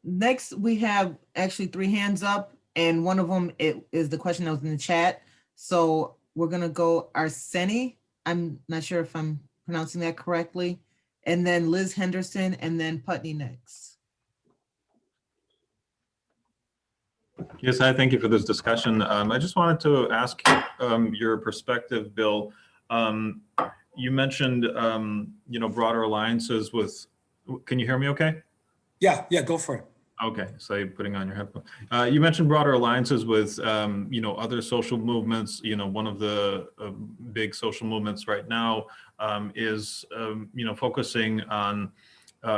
Next, we have actually 3 hands up, and one of them is the question that was in the chat. So we're gonna go Arseni. I'm not sure if I'm pronouncing that correctly. And then Liz Henderson, and then Putney next. Yes, hi, thank you for this discussion. I just wanted to ask your perspective, Bill. You mentioned, you know, broader alliances with, can you hear me okay? Yeah, go for it. Okay, so you're putting on your headphone. You mentioned broader alliances with, you know, other social movements. You know, one of the big social movements right now is, you know, focusing on,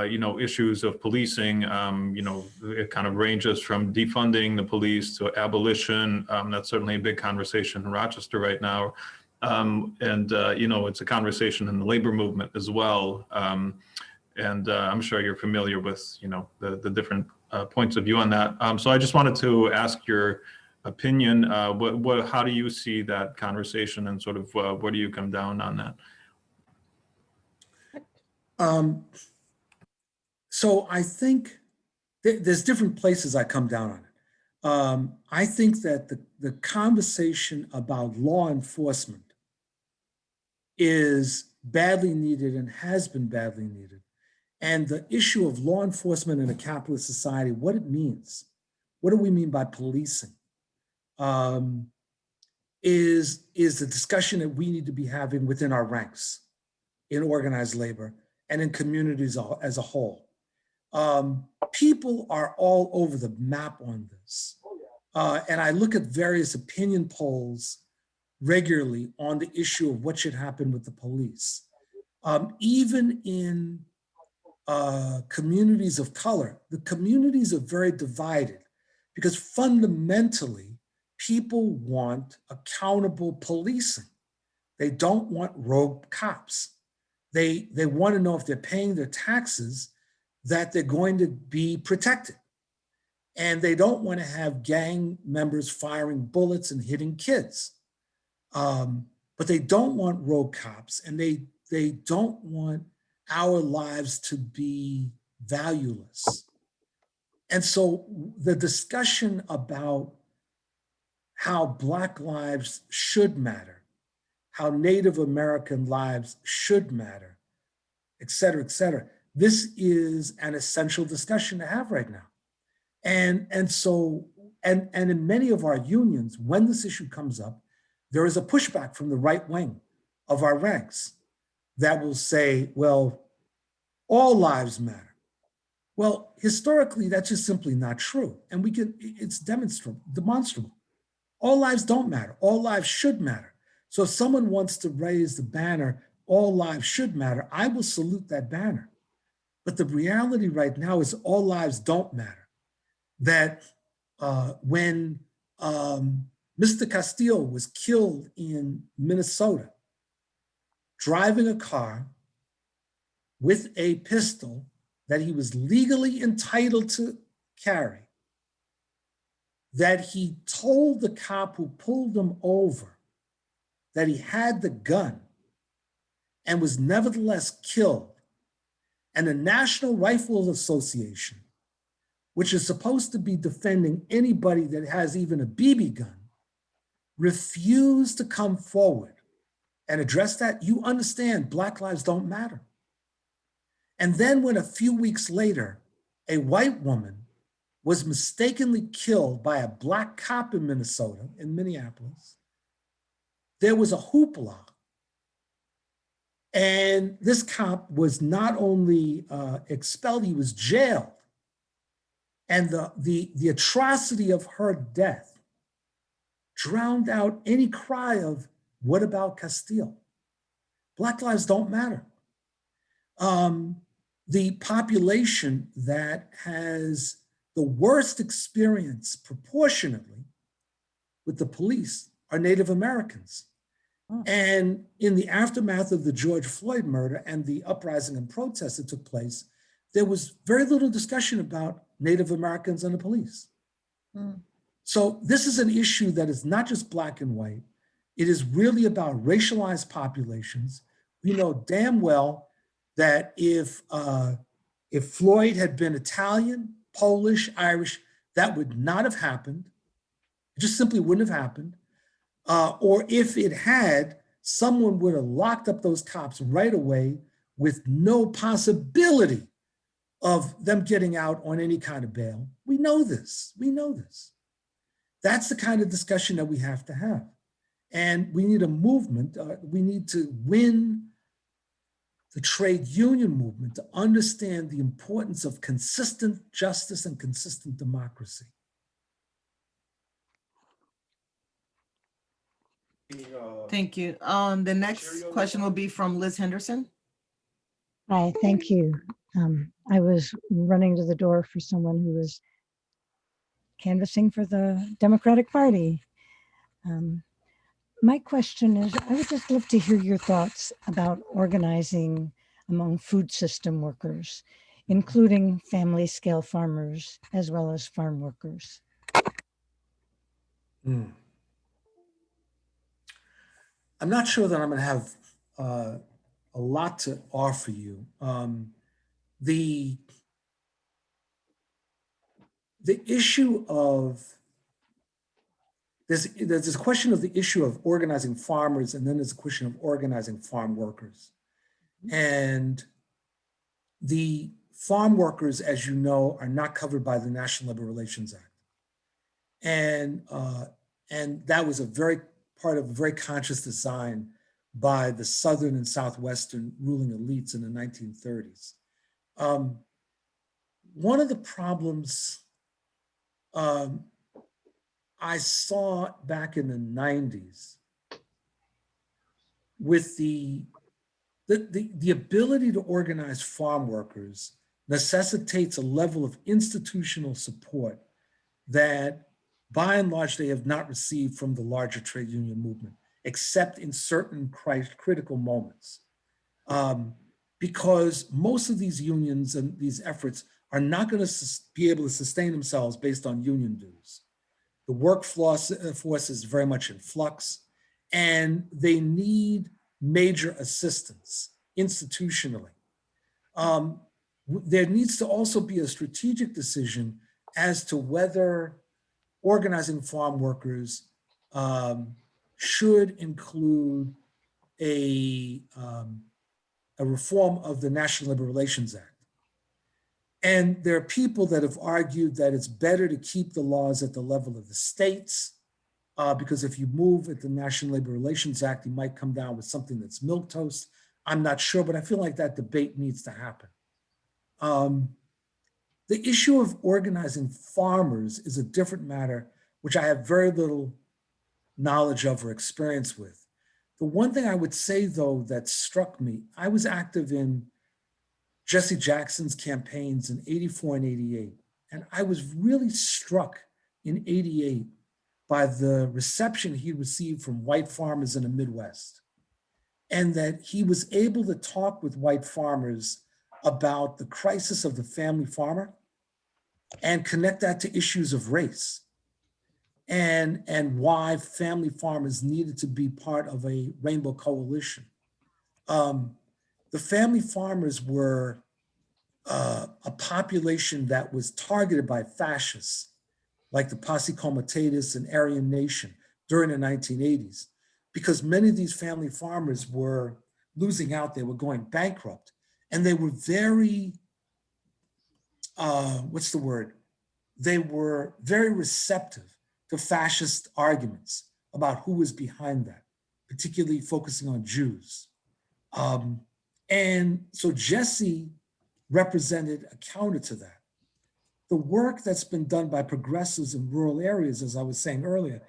you know, issues of policing. You know, it kind of ranges from defunding the police to abolition. That's certainly a big conversation in Rochester right now. You know, it's a conversation in the labor movement as well. I'm sure you're familiar with, you know, the different points of view on that. So I just wanted to ask your opinion. How do you see that conversation, and sort of where do you come down on that? So I think there's different places I come down on it. I think that the conversation about law enforcement is badly needed and has been badly needed. And the issue of law enforcement in a capitalist society, what it means, what do we mean by policing, is the discussion that we need to be having within our ranks in organized labor and in communities as a whole. People are all over the map on this. And I look at various opinion polls regularly on the issue of what should happen with the police. Even in communities of color, the communities are very divided because fundamentally, people want accountable policing. They don't want rogue cops. They want to know if they're paying their taxes that they're going to be protected. And they don't want to have gang members firing bullets and hitting kids. But they don't want rogue cops, and they don't want our lives to be valueless. And so the discussion about how Black lives should matter, how Native American lives should matter, et cetera, this is an essential discussion to have right now. And in many of our unions, when this issue comes up, there is a pushback from the right wing of our ranks that will say, well, all lives matter. Well, historically, that's just simply not true. And it's demonstrable. All lives don't matter. All lives should matter. So if someone wants to raise the banner, all lives should matter, I will salute that banner. But the reality right now is all lives don't matter. That when Mr. Castillo was killed in Minnesota, driving a car with a pistol that he was legally entitled to carry, that he told the cop who pulled him over that he had the gun and was nevertheless killed. And the National Rifle Association, which is supposed to be defending anybody that has even a BB gun, refused to come forward and address that. You understand Black lives don't matter. And then when a few weeks later, a white woman was mistakenly killed by a Black cop in Minnesota, in Minneapolis, there was a hoopla. And this cop was not only expelled, he was jailed. And the atrocity of her death drowned out any cry of, what about Castillo? Black lives don't matter. The population that has the worst experience proportionately with the police are Native Americans. And in the aftermath of the George Floyd murder and the uprising and protests that took place, there was very little discussion about Native Americans and the police. So this is an issue that is not just Black and white. It is really about racialized populations. We know damn well that if Floyd had been Italian, Polish, Irish, that would not have happened. It just simply wouldn't have happened. Or if it had, someone would have locked up those cops right away with no possibility of them getting out on any kind of bail. We know this. That's the kind of discussion that we have to have. And we need a movement. We need to win the trade union movement to understand the importance of consistent justice and consistent democracy. Thank you. The next question will be from Liz Henderson. Hi, thank you. I was running to the door for someone who was canvassing for the Democratic Party. My question is, I would just love to hear your thoughts about organizing among food system workers, including family scale farmers as well as farm workers. I'm not sure that I'm going to have a lot to offer you. The issue of, there's this question of the issue of organizing farmers, and then there's a question of organizing farm workers. And the farm workers, as you know, are not covered by the National Labor Relations Act. And that was part of a very conscious design by the Southern and Southwestern ruling elites in the 1930s. One of the problems I saw back in the 90s with the ability to organize farm workers necessitates a level of institutional support that by and large, they have not received from the larger trade union movement, except in certain critical moments. Because most of these unions and these efforts are not going to be able to sustain themselves based on union dues. The workforce is very much in flux, and they need major assistance institutionally. There needs to also be a strategic decision as to whether organizing farm workers should include a reform of the National Labor Relations Act. And there are people that have argued that it's better to keep the laws at the level of the states, because if you move at the National Labor Relations Act, you might come down with something that's milquetoast. I'm not sure, but I feel like that debate needs to happen. The issue of organizing farmers is a different matter, which I have very little knowledge of or experience with. The one thing I would say, though, that struck me, I was active in Jesse Jackson's campaigns in '84 and '88, and I was really struck in '88 by the reception he received from white farmers in the Midwest, and that he was able to talk with white farmers about the crisis of the family farmer and connect that to issues of race and why family farmers needed to be part of a rainbow coalition. The family farmers were a population that was targeted by fascists like the Posse Comitatus and Aryan Nation during the 1980s, because many of these family farmers were losing out, they were going bankrupt, and they were very, They were very receptive to fascist arguments about who was behind that, particularly focusing on Jews. And so Jesse represented a counter to that. The work that's been done by progressives in rural areas, as I was saying earlier,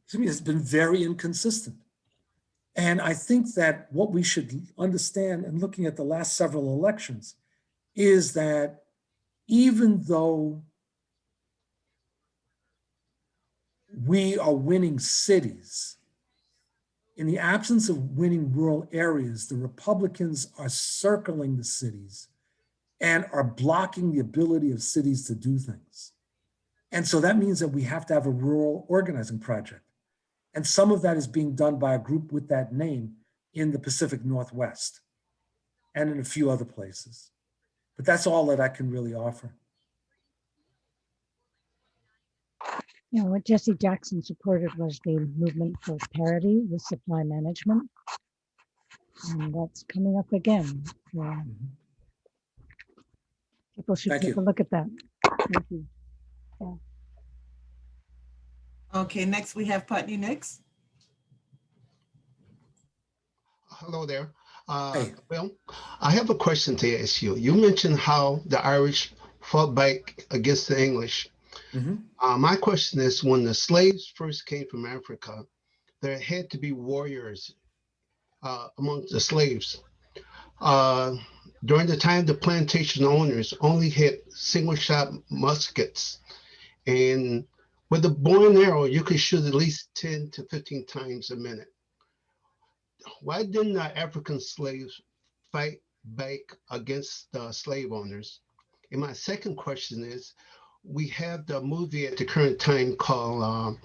to me has been very inconsistent. And I think that what we should understand in looking at the last several elections is that even though we are winning cities, in the absence of winning rural areas, the Republicans are circling the cities and are blocking the ability of cities to do things. And so that means that we have to have a rural organizing project. And some of that is being done by a group with that name in the Pacific Northwest and in a few other places. But that's all that I can really offer. You know, what Jesse Jackson supported was the movement for parity with supply management. And that's coming up again. Yeah. People should Thank take you. a look at that. Thank you. Yeah. Okay, next we have Putney Nix. Hello there. Hey. Well, I have a question to ask you. You mentioned how the Irish fought back against the English. My question is, when the slaves first came from Africa, there had to be warriors among the slaves. During the time, the plantation owners only had single-shot muskets, and with a bow and arrow, you could shoot at least 10 to 15 times a minute. Why didn't the African slaves fight back against the slave owners? And my second question is, we have the movie at the current time called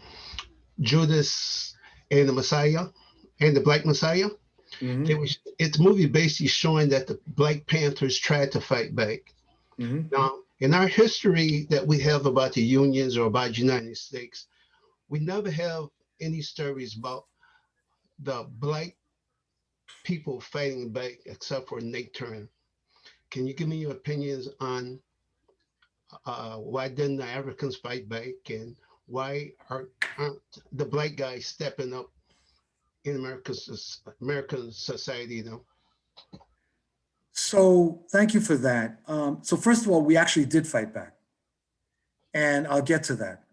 Judas and the Messiah and the Black Messiah. It's a movie basically showing that the Black Panthers tried to fight back. Now, in our history that we have about the unions or about the United States, we never have any stories about the Black people fighting back except for Nate Turner. Can you give me your opinions on why didn't the Africans fight back, and why aren't the Black guys stepping up in American society now? So thank you for that. So first of all, we actually did fight back, and I'll get to that.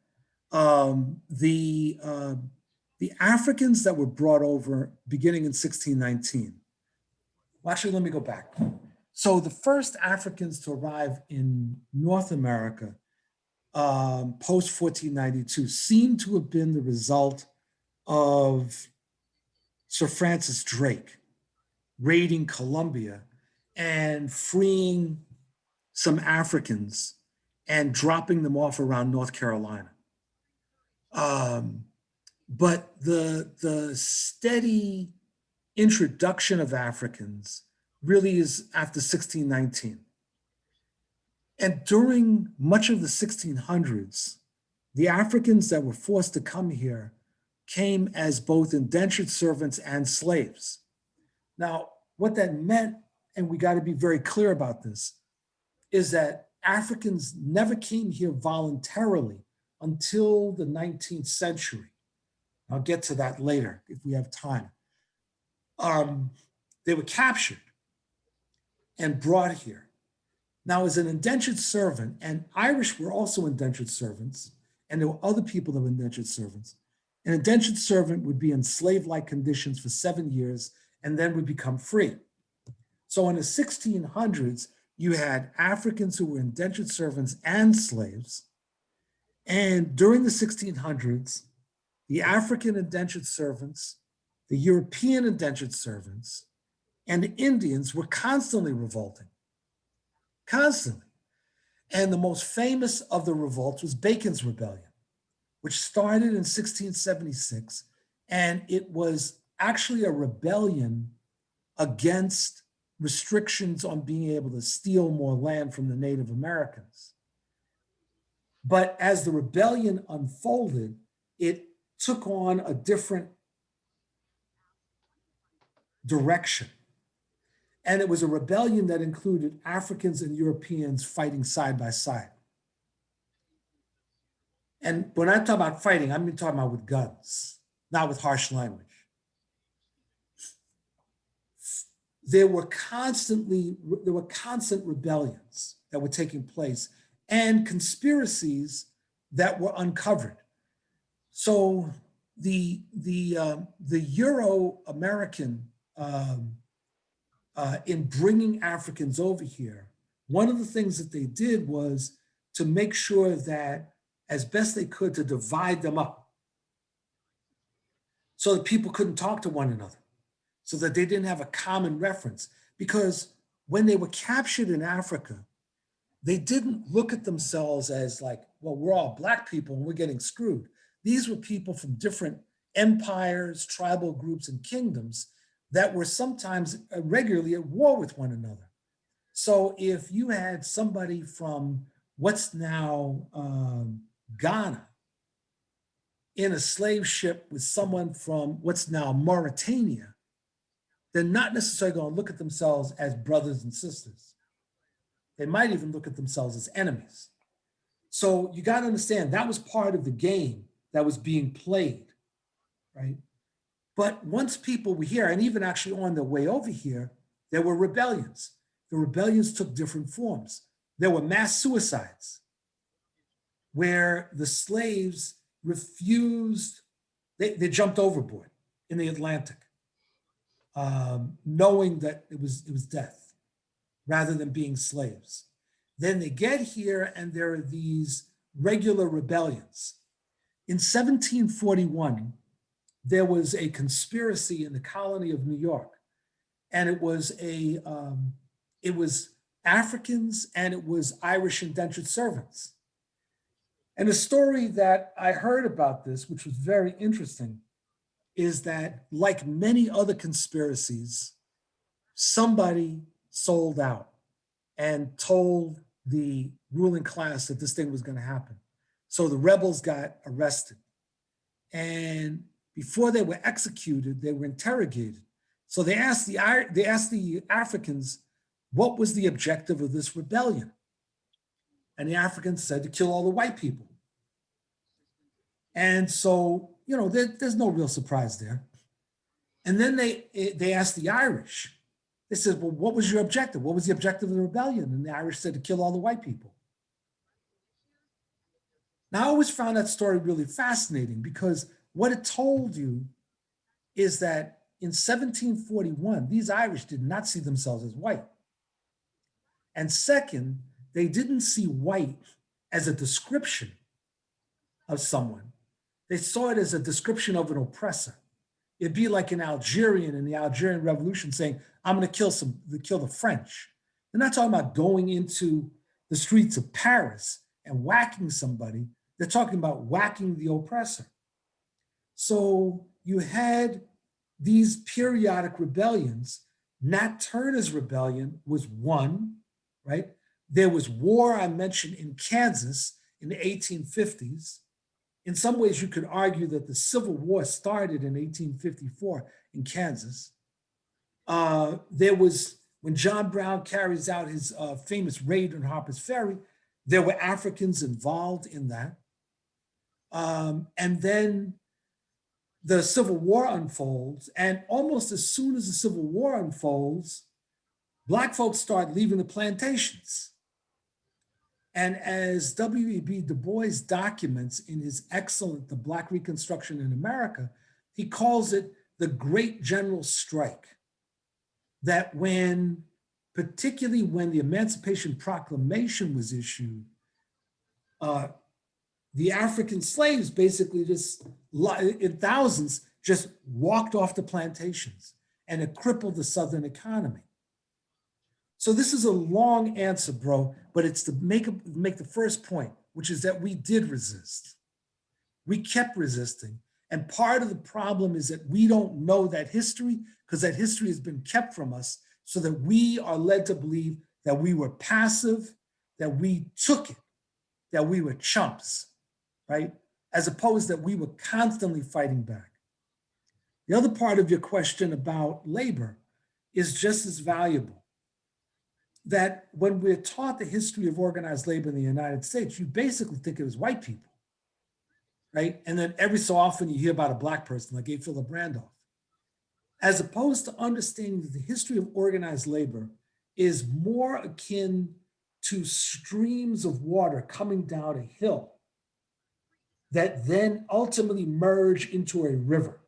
The Africans that were brought over beginning in 1619. Well, actually, let me go back. So the first Africans to arrive in North America post 1492 seem to have been the result of Sir Francis Drake raiding Colombia and freeing some Africans and dropping them off around North Carolina. But the steady introduction of Africans really is after 1619. And during much of the 1600s, the Africans that were forced to come here came as both indentured servants and slaves. Now, what that meant, and we got to be very clear about this, is that Africans never came here voluntarily until the 19th century. I'll get to that later if we have time. They were captured and brought here. Now, as an indentured servant, and Irish were also indentured servants, and there were other people that were indentured servants, an indentured servant would be in slave-like conditions for 7 years and then would become free. So in the 1600s, you had Africans who were indentured servants and slaves. And during the 1600s, the African indentured servants, the European indentured servants, and the Indians were constantly revolting, constantly. And the most famous of the revolts was Bacon's Rebellion, which started in 1676. And it was actually a rebellion against restrictions on being able to steal more land from the Native Americans. But as the rebellion unfolded, it took on a different direction. And it was a rebellion that included Africans and Europeans fighting side by side. And when I talk about fighting, I'm talking about with guns, not with harsh language. There were constant rebellions that were taking place and conspiracies that were uncovered. So the Euro-American in bringing Africans over here, one of the things that they did was to make sure that as best they could to divide them up so that people couldn't talk to one another, so that they didn't have a common reference. Because when they were captured in Africa, they didn't look at themselves as like, well, we're all Black people and we're getting screwed. These were people from different empires, tribal groups, and kingdoms that were sometimes regularly at war with one another. So if you had somebody from what's now Ghana in a slave ship with someone from what's now Mauritania, they're not necessarily going to look at themselves as brothers and sisters. They might even look at themselves as enemies. So you got to understand that was part of the game that was being played, right? But once people were here, and even actually on their way over here, there were rebellions. The rebellions took different forms. There were mass suicides where the slaves refused, they jumped overboard in the Atlantic, knowing that it was death rather than being slaves. Then they get here and there are these regular rebellions. In 1741, there was a conspiracy in the colony of New York, and it was Africans and it was Irish indentured servants. And the story that I heard about this, which was very interesting, is that like many other conspiracies, somebody sold out and told the ruling class that this thing was going to happen. So the rebels got arrested. And before they were executed, they were interrogated. So they asked the Africans, what was the objective of this rebellion? And the Africans said to kill all the white people. And so, you know, there's no real surprise there. And then they asked the Irish. They said, well, what was your objective? What was the objective of the rebellion? And the Irish said to kill all the white people. Now, I always found that story really fascinating because what it told you is that in 1741, these Irish did not see themselves as white. And second, they didn't see white as a description of someone. They saw it as a description of an oppressor. It'd be like an Algerian in the Algerian Revolution saying, I'm going to kill the French. They're not talking about going into the streets of Paris and whacking somebody. They're talking about whacking the oppressor. So you had these periodic rebellions. Nat Turner's rebellion was one, right? There was war, I mentioned, in Kansas in the 1850s. In some ways, you could argue that the Civil War started in 1854 in Kansas. There was, when John Brown carries out his famous raid on Harper's Ferry, there were Africans involved in that. And then the Civil War unfolds, and almost as soon as the Civil War unfolds, Black folks start leaving the plantations. And as W.E.B. Du Bois documents in his excellent The Black Reconstruction in America, he calls it the Great General Strike. That particularly when the Emancipation Proclamation was issued, the African slaves basically just, in thousands, just walked off the plantations, and it crippled the Southern economy. So this is a long answer, bro, but it's to make the first point, which is that we did resist. We kept resisting. And part of the problem is that we don't know that history, because that history has been kept from us, so that we are led to believe that we were passive, that we took it, that we were chumps, right? As opposed that we were constantly fighting back. The other part of your question about labor is just as valuable. That when we're taught the history of organized labor in the United States, you basically think it was white people, right? And then every so often you hear about a Black person like A. Philip Randolph. As opposed to understanding that the history of organized labor is more akin to streams of water coming down a hill that then ultimately merge into a river.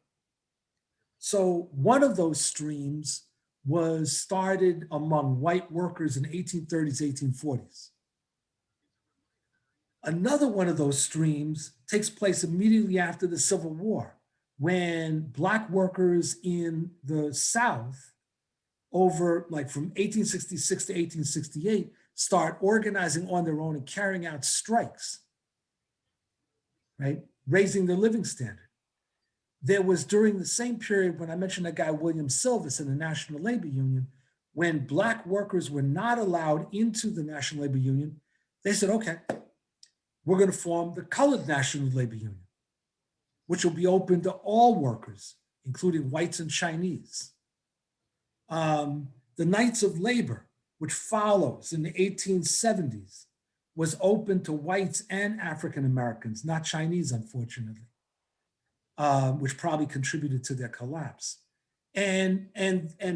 So one of those streams was started among white workers in the 1830s, 1840s. Another one of those streams takes place immediately after the Civil War, when Black workers in the South, over like from 1866 to 1868, start organizing on their own and carrying out strikes, right? Raising their living standard. There was during the same period when I mentioned that guy, William Silvis in the National Labor Union, when Black workers were not allowed into the National Labor Union, they said, okay, we're going to form the Colored National Labor Union, which will be open to all workers, including whites and Chinese. The Knights of Labor, which follows in the 1870s, was open to whites and African Americans, not Chinese, unfortunately. Which probably contributed to their collapse. And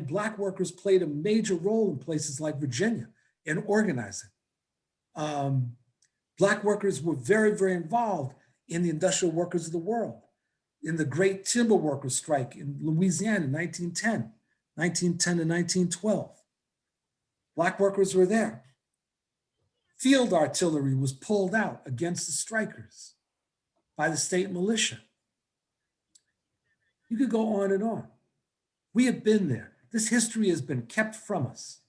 Black workers played a major role in places like Virginia in organizing. Black workers were very, very involved in the industrial workers of the world, in the Great Timber Workers Strike in Louisiana in 1910 to 1912. Black workers were there. Field artillery was pulled out against the strikers by the state militia. You could go on and on. We have been there. This history has been kept from us.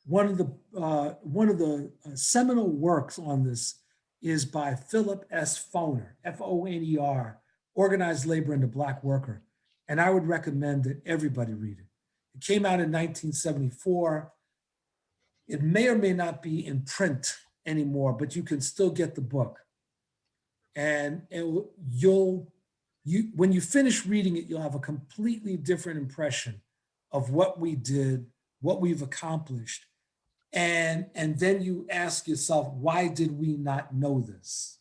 One of the seminal works on this is by Philip S. Foner, F-O-N-E-R, Organized Labor and the Black Worker. And I would recommend that everybody read it. It came out in 1974. It may or may not be in print anymore, but you can still get the book. And when you finish reading it, you'll have a completely different impression of what we did, what we've accomplished. And then you ask yourself, why did we not know this?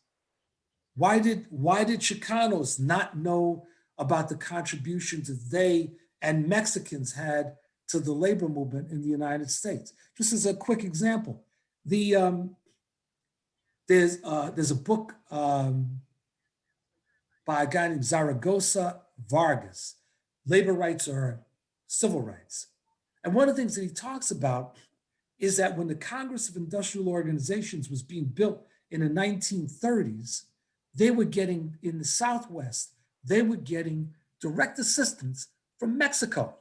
Why did Chicanos not know about the contributions that they and Mexicans had to the labor movement in the United States? Just as a quick example, there's a book by a guy named Zaragoza Vargas, Labor Rights or Civil Rights. And one of the things that he talks about is that when the Congress of Industrial Organizations was being built in the 1930s, they were getting, in the Southwest, they were getting direct assistance from Mexico,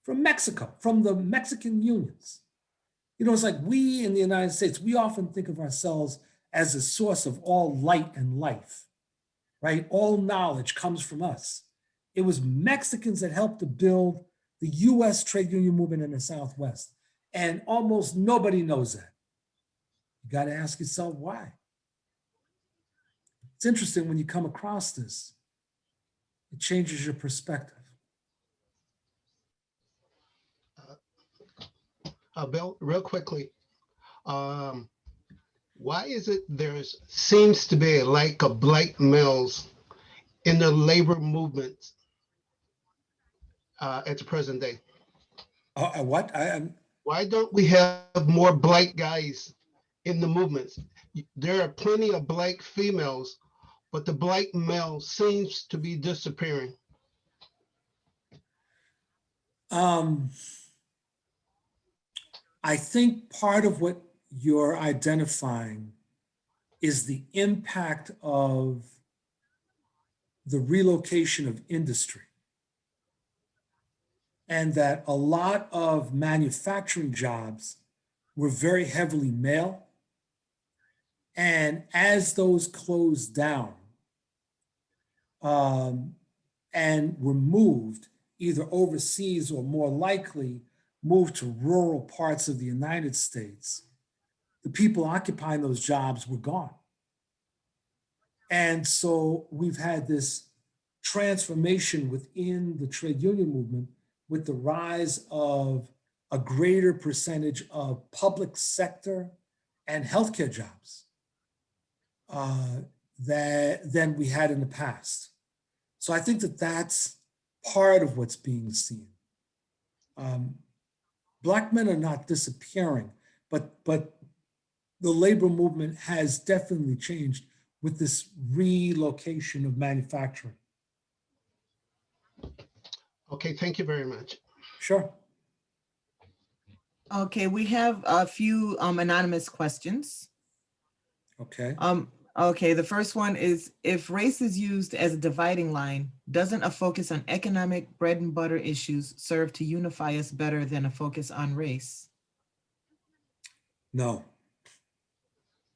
from the Mexican unions. You know, it's like we in the United States, we often think of ourselves as a source of all light and life, right? All knowledge comes from us. It was Mexicans that helped to build the US trade union movement in the Southwest. And almost nobody knows that. You got to ask yourself why. It's interesting when you come across this, it changes your perspective. Bill, real quickly, why is it seems to be a lack of black males in the labor movement at the present day? What? Why don't we have more black guys in the movements? There are plenty of black females, but the black male seems to be disappearing. I think part of what you're identifying is the impact of the relocation of industry. And that a lot of manufacturing jobs were very heavily male. And as those closed down and were moved either overseas or more likely moved to rural parts of the United States, the people occupying those jobs were gone. And so we've had this transformation within the trade union movement with the rise of a greater percentage of public sector and healthcare jobs than we had in the past. So I think that that's part of what's being seen. Black men are not disappearing, but the labor movement has definitely changed with this relocation of manufacturing. Okay, thank you very much. Sure. Okay, we have a few anonymous questions. Okay. Okay, the first one is, if race is used as a dividing line, doesn't a focus on economic bread and butter issues serve to unify us better than a focus on race? No.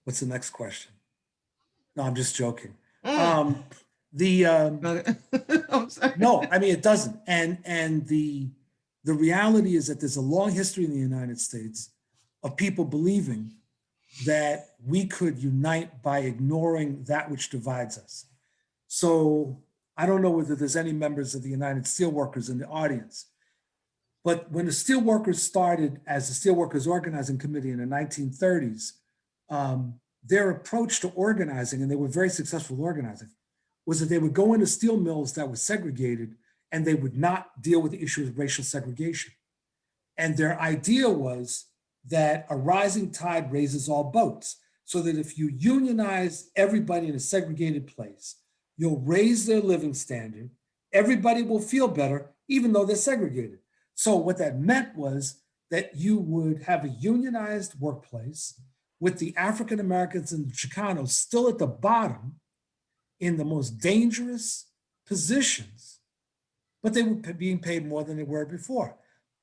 What's the next question? No, I'm just joking. I'm sorry. No, I mean, it doesn't. And the reality is that there's a long history in the United States of people believing that we could unite by ignoring that which divides us. So I don't know whether there's any members of the United Steelworkers in the audience, but when the Steelworkers started as the Steelworkers Organizing Committee in the 1930s, their approach to organizing, and they were very successful organizing, was that they would go into steel mills that were segregated and they would not deal with the issue of racial segregation. And their idea was that a rising tide raises all boats, so that if you unionize everybody in a segregated place, you'll raise their living standard, everybody will feel better, even though they're segregated. So what that meant was that you would have a unionized workplace with the African Americans and the Chicanos still at the bottom in the most dangerous positions, but they were being paid more than they were before.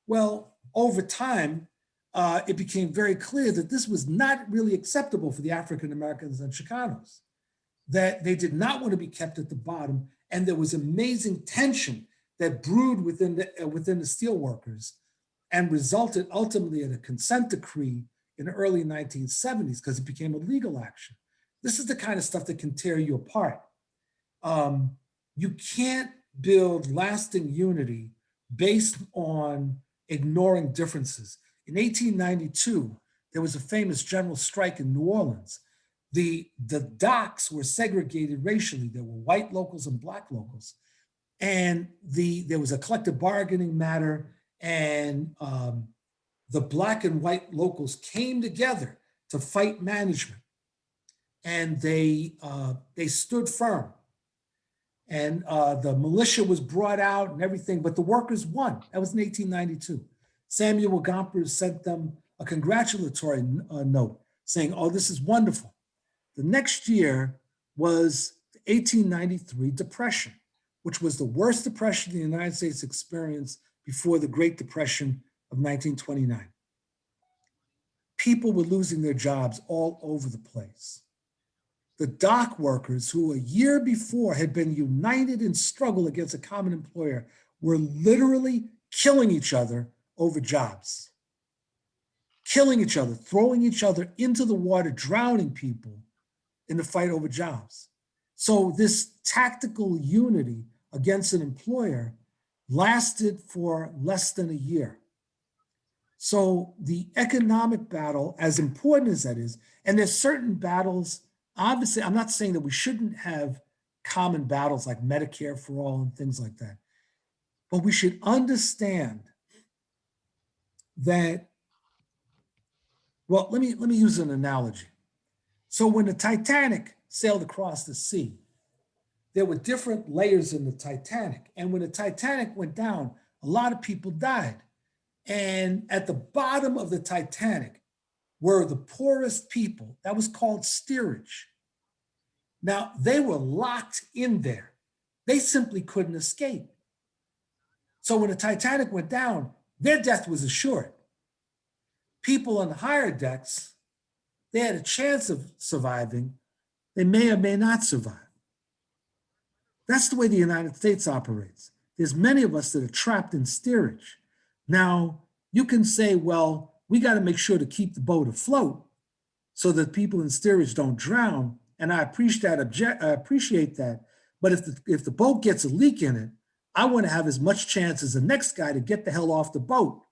Well, over time, it became very clear that this was not really acceptable for the African Americans and Chicanos, that they did not want to be kept at the bottom, and there was amazing tension that brewed within the steelworkers and resulted ultimately in a consent decree in the early 1970s because it became a legal action. This is the kind of stuff that can tear you apart. You can't build lasting unity based on ignoring differences. In 1892, there was a famous general strike in New Orleans. The docks were segregated racially. There were white locals and black locals. And there was a collective bargaining matter, and the black and white locals came together to fight management. And they stood firm. And the militia was brought out and everything, but the workers won. That was in 1892. Samuel Gompers sent them a congratulatory note saying, oh, this is wonderful. The next year was the 1893 Depression, which was the worst depression the United States experienced before the Great Depression of 1929. People were losing their jobs all over the place. The dock workers, who a year before had been united in struggle against a common employer, were literally killing each other over jobs. Killing each other, throwing each other into the water, drowning people in the fight over jobs. So this tactical unity against an employer lasted for less than a year. So the economic battle, as important as that is, and there's certain battles, obviously, I'm not saying that we shouldn't have common battles like Medicare for all and things like that, but we should understand that, well, let me use an analogy. So when the Titanic sailed across the sea, there were different layers in the Titanic. And when the Titanic went down, a lot of people died. And at the bottom of the Titanic were the poorest people. That was called steerage. Now, they were locked in there. They simply couldn't escape. So when the Titanic went down, their death was assured. People on the higher decks, they had a chance of surviving. They may or may not survive. That's the way the United States operates. There's many of us that are trapped in steerage. Now, you can say, well, we got to make sure to keep the boat afloat so that people in steerage don't drown. And I appreciate that. But if the boat gets a leak in it, I want to have as much chance as the next guy to get the hell off the boat.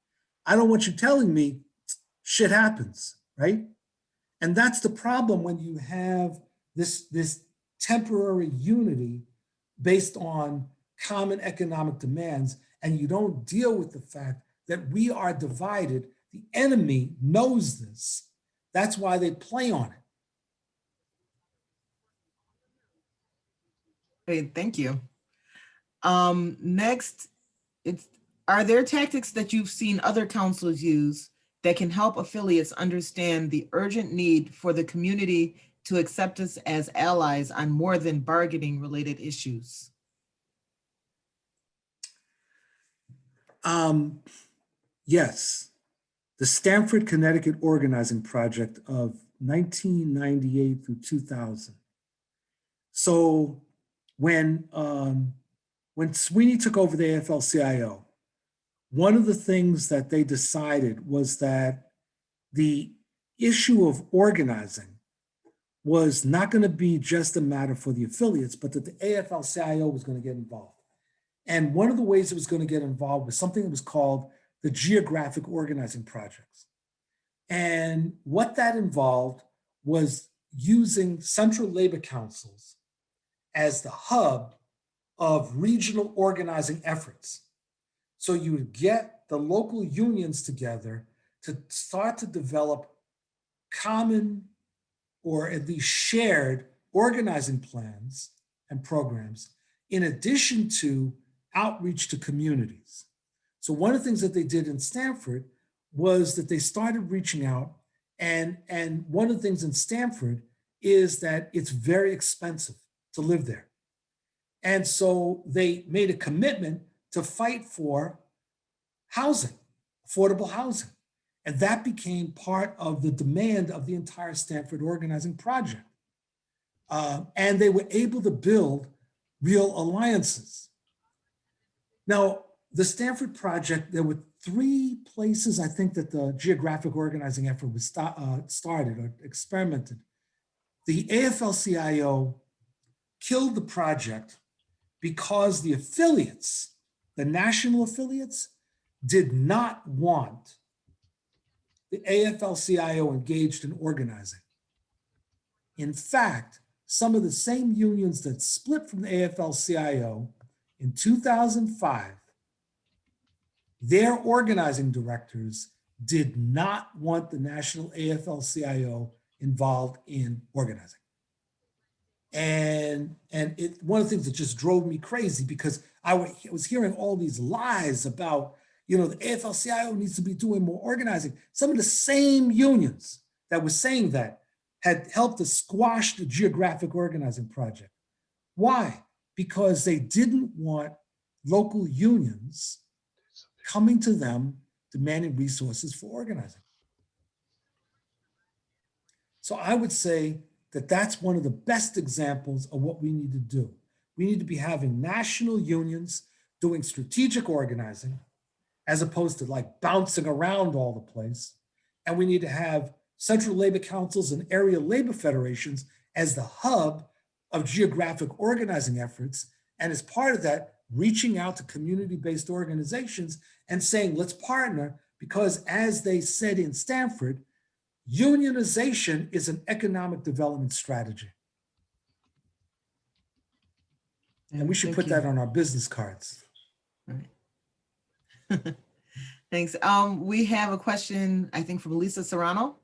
I don't want you telling me shit happens, right? And that's the problem when you have this temporary unity based on common economic demands, and you don't deal with the fact that we are divided. The enemy knows this. That's why they play on it. Great, thank you. Next, are there tactics that you've seen other councils use that can help affiliates understand the urgent need for the community to accept us as allies on more than bargaining related issues? Yes, the Stanford, Connecticut organizing project of 1998 through 2000. So when Sweeney took over the AFL-CIO, one of the things that they decided was that the issue of organizing was not going to be just a matter for the affiliates, but that the AFL-CIO was going to get involved. And one of the ways it was going to get involved was something that was called the Geographic Organizing Projects. And what that involved was using central labor councils as the hub of regional organizing efforts. So you would get the local unions together to start to develop common or at least shared organizing plans and programs, in addition to outreach to communities. So one of the things that they did in Stanford was that they started reaching out, and one of the things in Stanford is that it's very expensive to live there. And so they made a commitment to fight for housing, affordable housing. And that became part of the demand of the entire Stanford organizing project. And they were able to build real alliances. Now, the Stanford project, there were 3 places, I think, that the geographic organizing effort was started or experimented. The AFL-CIO killed the project because the affiliates, the national affiliates, did not want the AFL-CIO engaged in organizing. In fact, some of the same unions that split from the AFL-CIO in 2005, their organizing directors did not want the national AFL-CIO involved in organizing. And one of the things that just drove me crazy, because I was hearing all these lies about, the AFL-CIO needs to be doing more organizing. Some of the same unions that was saying that had helped to squash the Geographic organizing project. Why? Because they didn't want local unions coming to them demanding resources for organizing. So I would say that that's one of the best examples of what we need to do. We need to be having national unions doing strategic organizing as opposed to like bouncing around all the place. And we need to have central labor councils and area labor federations as the hub of geographic organizing efforts. And as part of that, reaching out to community-based organizations and saying, let's partner, because as they said in Stanford, unionization is an economic development strategy. And we should Thank put you. that on our business cards. Right. Thanks. We have a question, I think, from Lisa Serrano.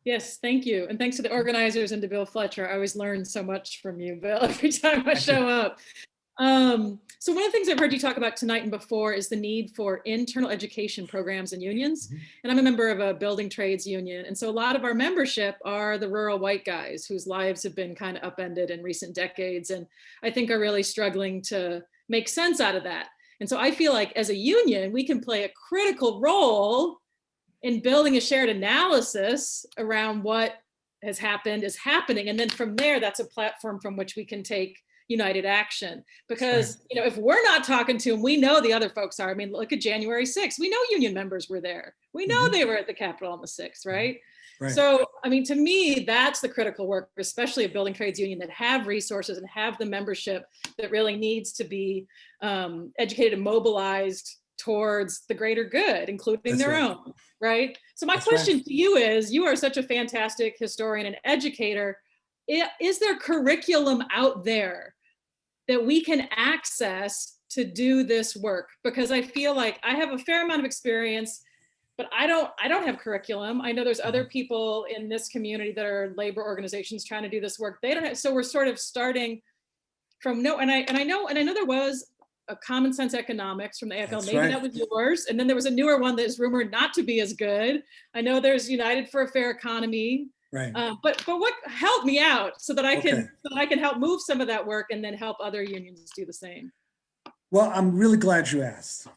Yes, thank you. And thanks to the organizers and to Bill Fletcher. I always learn so much from you, Bill, every time I show up. So one of the things I've heard you talk about tonight and before is the need for internal education programs and unions. And I'm a member of a building trades union. And so a lot of our membership are the rural white guys whose lives have been kind of upended in recent decades. And I think are really struggling to make sense out of that. And so I feel like as a union, we can play a critical role in building a shared analysis around what has happened, is happening. And then from there, that's a platform from which we can take united action. Because, you know, if we're not talking to them, we know the other folks are. I mean, look at January 6th. We know union members were there. We know they were at the Capitol on the 6th, right? So, I mean, to me, that's the critical work, especially a building trades union that have resources and have the membership that really needs to be educated and mobilized towards the greater good, including their own, right? So my question to you is, you are such a fantastic historian and educator. Is there curriculum out there that we can access to do this work? Because I feel like I have a fair amount of experience, but I don't have curriculum. I know there's other people in this community that are labor organizations trying to do this work. They don't have, so we're sort of starting from no, and I know there was a Common Sense Economics from the AFL. Maybe that was yours. And then there was a newer one that is rumored not to be as good. I know there's United for a Fair Economy. But what, help me out so that I can help move some of that work and then help other unions do the same. Well, I'm really glad you asked.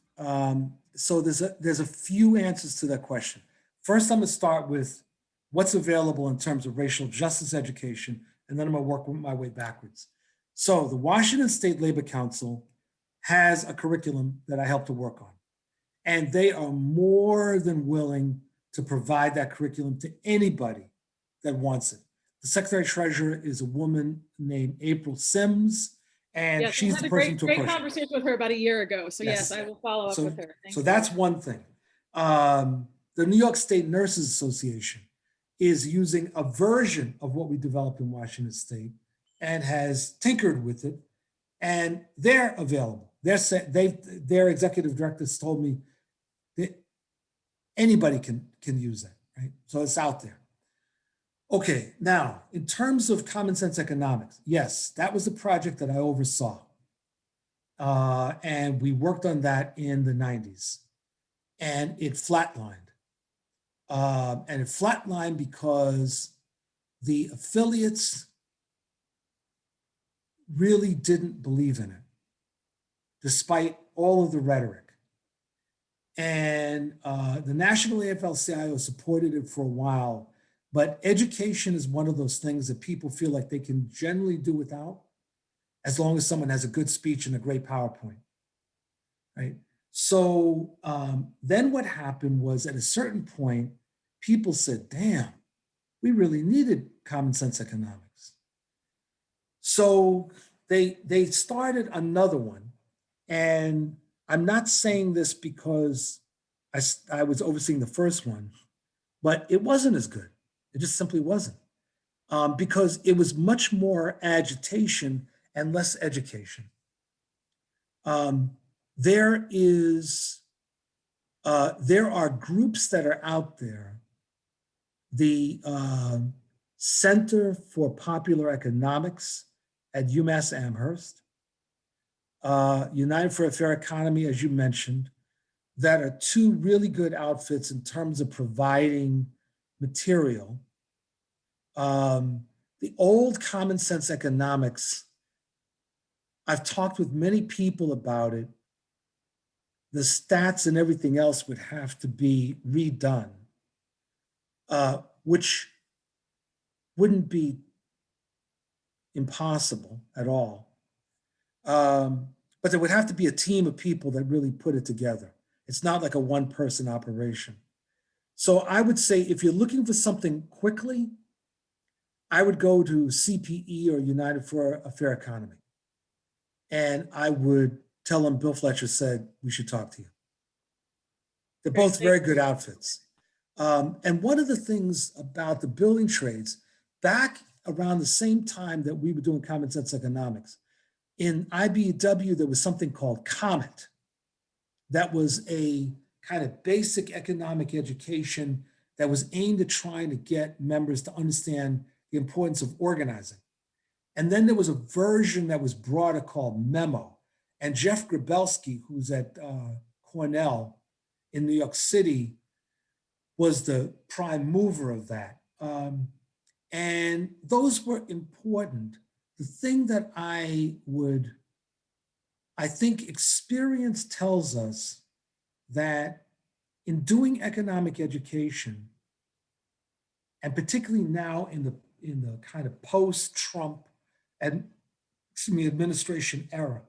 So there's a few answers to that question. First, I'm gonna start with what's available in terms of racial justice education, and then I'm gonna work my way backwards. So the Washington State Labor Council has a curriculum that I helped to work on, and they are more than willing to provide that curriculum to anybody that wants it. The Secretary Treasurer is a woman named April Sims, and she's the person to approach. Great conversation with her about a year ago. So yes, I will follow up with her. So that's one thing. The New York State Nurses Association is using a version of what we developed in Washington State and has tinkered with it, and they're available. Their executive directors told me that anybody can use that, right? So it's out there. Okay, now, in terms of Common Sense Economics, yes, that was a project that I oversaw. And we worked on that in the 90s. And it flatlined. And it flatlined because the affiliates really didn't believe in it, despite all of the rhetoric. And the National AFL-CIO supported it for a while. But education is one of those things that people feel like they can generally do without, as long as someone has a good speech and a great PowerPoint, right? So then what happened was at a certain point, people said, damn, we really needed Common Sense Economics. So they started another one. And I'm not saying this because I was overseeing the first one, but it wasn't as good. It just simply wasn't, because it was much more agitation and less education. There are groups that are out there. The Center for Popular Economics at UMass Amherst, United for a Fair Economy, as you mentioned, that are two really good outfits in terms of providing material. The old common sense economics, I've talked with many people about it. The stats and everything else would have to be redone, which wouldn't be impossible at all. But there would have to be a team of people that really put it together. It's not like a one-person operation. So I would say if you're looking for something quickly, I would go to CPE or United for a Fair Economy. And I would tell them Bill Fletcher said, we should talk to you. They're both very good outfits. And one of the things about the building trades, back around the same time that we were doing common sense economics, in IBEW, there was something called COMET. That was a kind of basic economic education that was aimed at trying to get members to understand the importance of organizing. And then there was a version that was broader called MEMO. And Jeff Grabelski, who's at Cornell in New York City, was the prime mover of that. And those were important. The thing that I think experience tells us that in doing economic education, and particularly now in the kind of post-Trump administration era,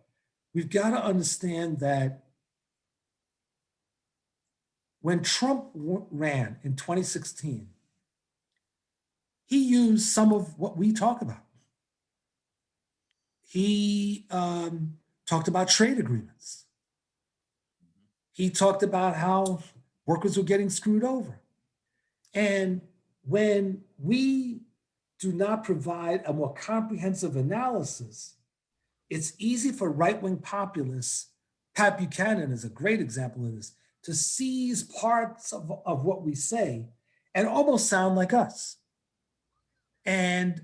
we've got to understand that when Trump ran in 2016, he used some of what we talk about. He talked about trade agreements. He talked about how workers were getting screwed over. And when we do not provide a more comprehensive analysis, it's easy for right-wing populists, Pat Buchanan is a great example of this, to seize parts of what we say and almost sound like us. And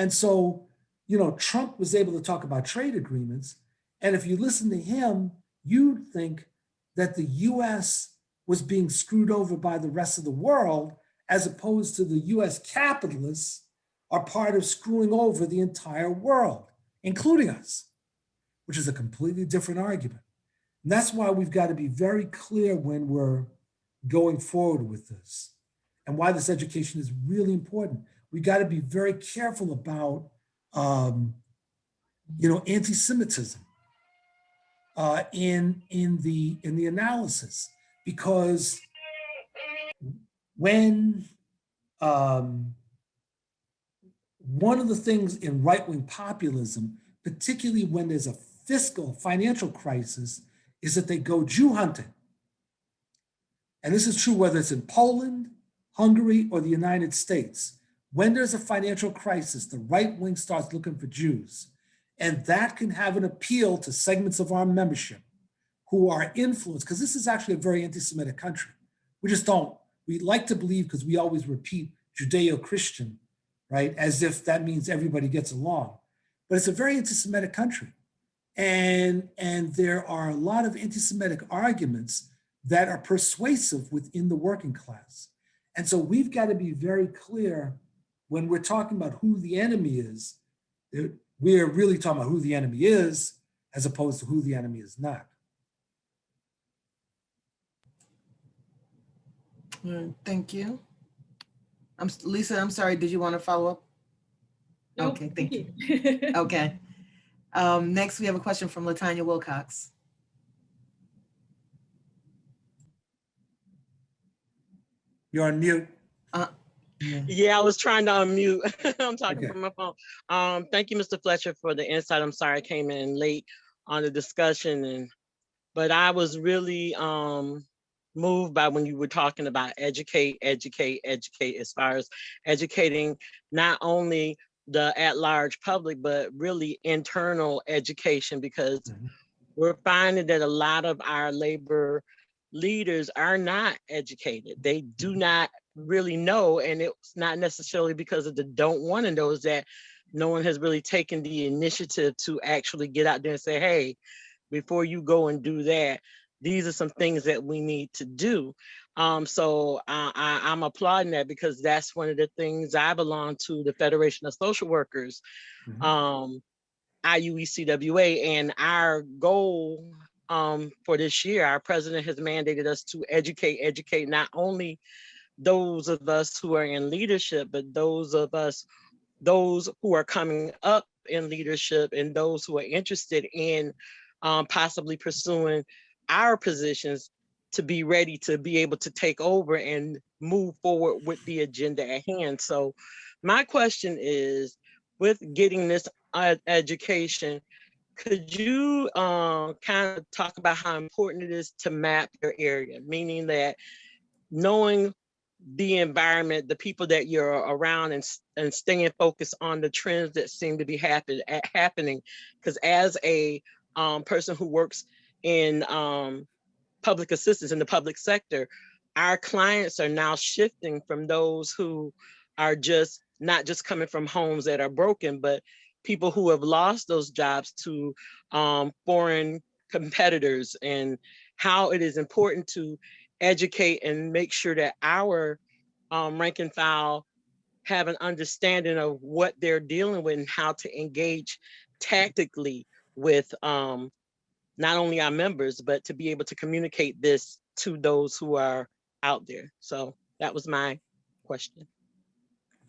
so, you know, Trump was able to talk about trade agreements. And if you listen to him, you'd think that the US was being screwed over by the rest of the world, as opposed to the US capitalists are part of screwing over the entire world, including us, which is a completely different argument. And that's why we've got to be very clear when we're going forward with this, and why this education is really important. We got to be very careful about, anti-Semitism in the analysis, because when one of the things in right-wing populism, particularly when there's a financial crisis, is that they go Jew hunting. And this is true whether it's in Poland, Hungary, or the United States. When there's a financial crisis, the right wing starts looking for Jews. And that can have an appeal to segments of our membership who are influenced, because this is actually a very anti-Semitic country. We like to believe, because we always repeat Judeo-Christian, right? As if that means everybody gets along. But it's a very anti-Semitic country. And there are a lot of anti-Semitic arguments that are persuasive within the working class. And so we've got to be very clear when we're talking about who the enemy is. We're really talking about who the enemy is, as opposed to who the enemy is not. Thank you. Lisa, I'm sorry, did you want to follow up? Nope, Okay, thank you. Okay. Next, we have a question from Latanya Wilcox. You're on mute. Yeah, I was trying to unmute. I'm talking Okay. from my phone. Thank you, Mr. Fletcher, for the insight. I'm sorry I came in late on the discussion, but I was really moved by when you were talking about educate, as far as educating not only the at-large public, but really internal education, because we're finding that a lot of our labor leaders are not educated. They do not really know, and it's not necessarily because of the don't want to know, is that no one has really taken the initiative to actually get out there and say, hey, before you go and do that, these are some things that we need to do. So I'm applauding that, because that's one of the things. I belong to the Federation of Social Workers, IUECWA, and our goal for this year, our president has mandated us to educate not only those of us who are in leadership, but those who are coming up in leadership, and those who are interested in possibly pursuing our positions, to be ready to be able to take over and move forward with the agenda at hand. So my question is, with getting this education, could you kind of talk about how important it is to map your area, meaning that knowing the environment, the people that you're around, and staying focused on the trends that seem to be happening? Because as a person who works in public assistance in the public sector, our clients are now shifting from those who are just not just coming from homes that are broken, but people who have lost those jobs to foreign competitors, and how it is important to educate and make sure that our rank and file have an understanding of what they're dealing with, and how to engage tactically with not only our members, but to be able to communicate this to those who are out there. So that was my question.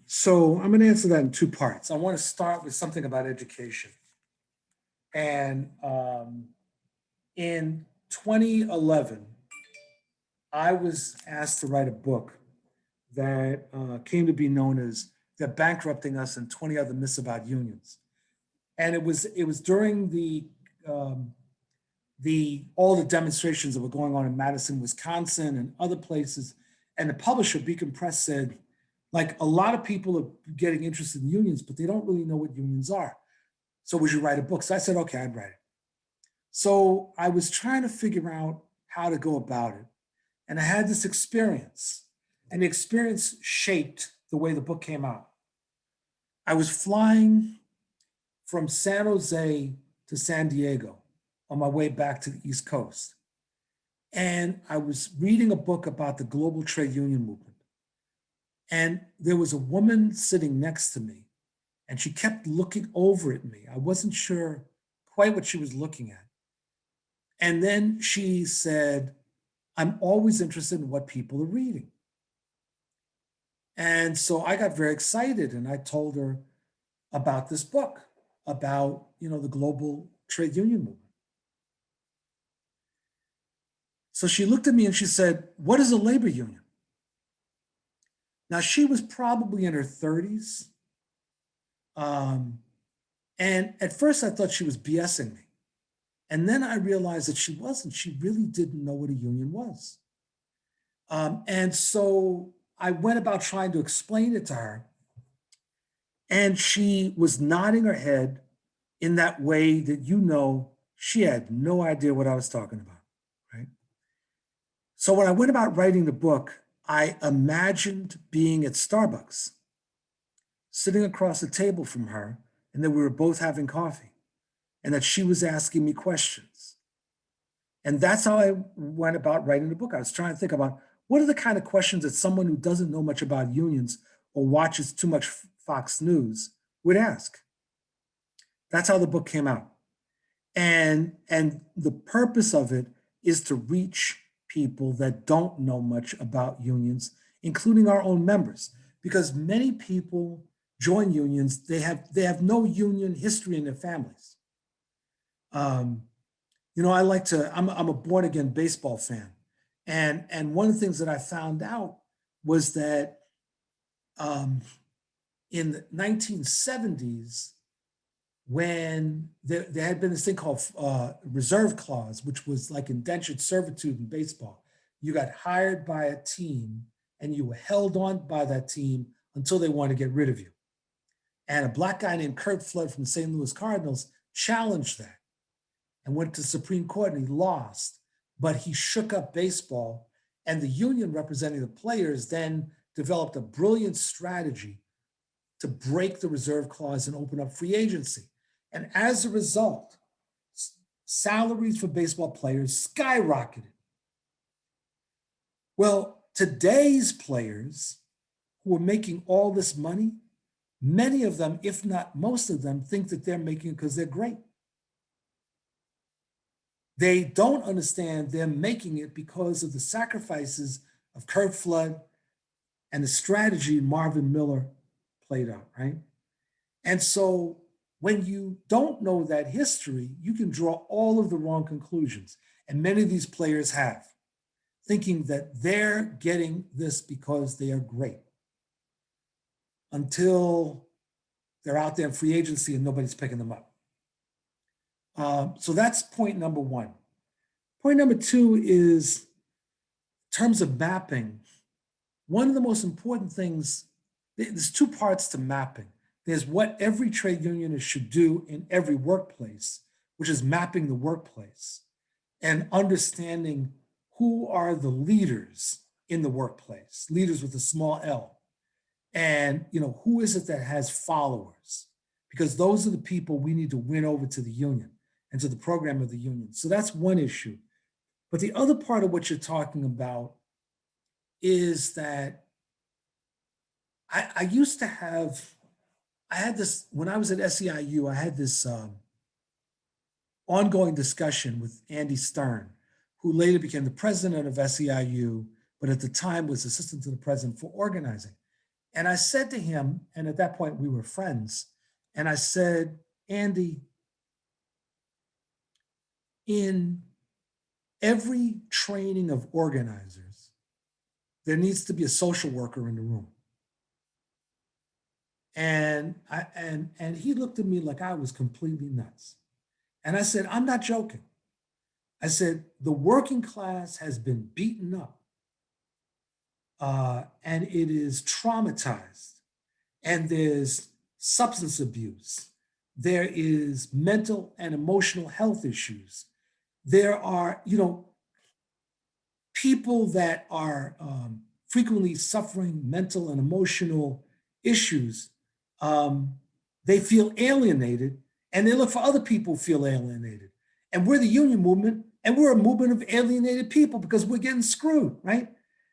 So I'm going to answer that in two parts. I want to start with something about education. And in 2011, I was asked to write a book that came to be known as "They're Bankrupting Us and 20 Other Myths About Unions." And it was during all the demonstrations that were going on in Madison, Wisconsin, and other places. And the publisher, Beacon Press, said, like, a lot of people are getting interested in unions, but they don't really know what unions are. So would you write a book? So I said, okay, I'd write it. So I was trying to figure out how to go about it. And I had this experience, and the experience shaped the way the book came out. I was flying from San Jose to San Diego on my way back to the East Coast. And I was reading a book about the global trade union movement. And there was a woman sitting next to me, and she kept looking over at me. I wasn't sure quite what she was looking at. And then she said, "I'm always interested in what people are reading." And so I got very excited, and I told her about this book about, the global trade union movement. So she looked at me and she said, "What is a labor union?" Now, she was probably in her 30s. And at first I thought she was BSing me. And then I realized that she wasn't. She really didn't know what a union was. And so I went about trying to explain it to her. And she was nodding her head in that way that she had no idea what I was talking about, right? So when I went about writing the book, I imagined being at Starbucks, sitting across the table from her, and that we were both having coffee, and that she was asking me questions. And that's how I went about writing the book. I was trying to think about what are the kind of questions that someone who doesn't know much about unions or watches too much Fox News would ask. That's how the book came out. And the purpose of it is to reach people that don't know much about unions, including our own members, because many people join unions, they have no union history in their families. I'm a born again baseball fan. And one of the things that I found out was that in the 1970s, when there had been this thing called reserve clause, which was like indentured servitude in baseball. You got hired by a team and you were held on by that team until they wanted to get rid of you. And a black guy named Kurt Flood from the St. Louis Cardinals challenged that and went to the Supreme Court, and he lost, but he shook up baseball, and the union representing the players then developed a brilliant strategy to break the reserve clause and open up free agency. And as a result, salaries for baseball players skyrocketed. Well, today's players who are making all this money, many of them, if not most of them, think that they're making it because they're great. They don't understand they're making it because of the sacrifices of Kurt Flood and the strategy Marvin Miller played out, right? And so when you don't know that history, you can draw all of the wrong conclusions. And many of these players have, thinking that they're getting this because they are great, until they're out there in free agency and nobody's picking them up. So that's point number one. Point number two is, in terms of mapping, one of the most important things, there's two parts to mapping. There's what every trade unionist should do in every workplace, which is mapping the workplace and understanding who are the leaders in the workplace, leaders with a small L. And who is it that has followers? Because those are the people we need to win over to the union and to the program of the union. So that's one issue. But the other part of what you're talking about is that I had this, when I was at SEIU, I had this ongoing discussion with Andy Stern, who later became the president of SEIU, but at the time was assistant to the president for organizing. And I said to him, and at that point we were friends, and I said, Andy, in every training of organizers, there needs to be a social worker in the room. And he looked at me like I was completely nuts. And I said, I'm not joking. I said, the working class has been beaten up and it is traumatized, and there's substance abuse. There is mental and emotional health issues. There are, people that are frequently suffering mental and emotional issues. They feel alienated, and they look for other people who feel alienated. And we're the union movement, and we're a movement of alienated people because we're getting screwed, right?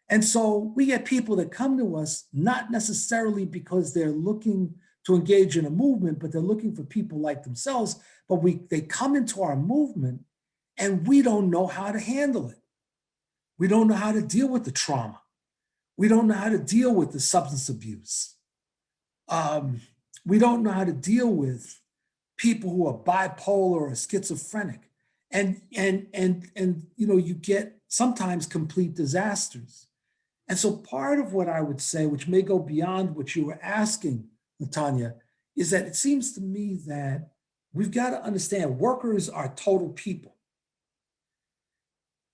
And so we get people that come to us, not necessarily because they're looking to engage in a movement, but they're looking for people like themselves. But they come into our movement and we don't know how to handle it. We don't know how to deal with the trauma. We don't know how to deal with the substance abuse. We don't know how to deal with people who are bipolar or schizophrenic. And you get sometimes complete disasters. And so part of what I would say, which may go beyond what you were asking, Latanya, is that it seems to me that we've got to understand workers are total people.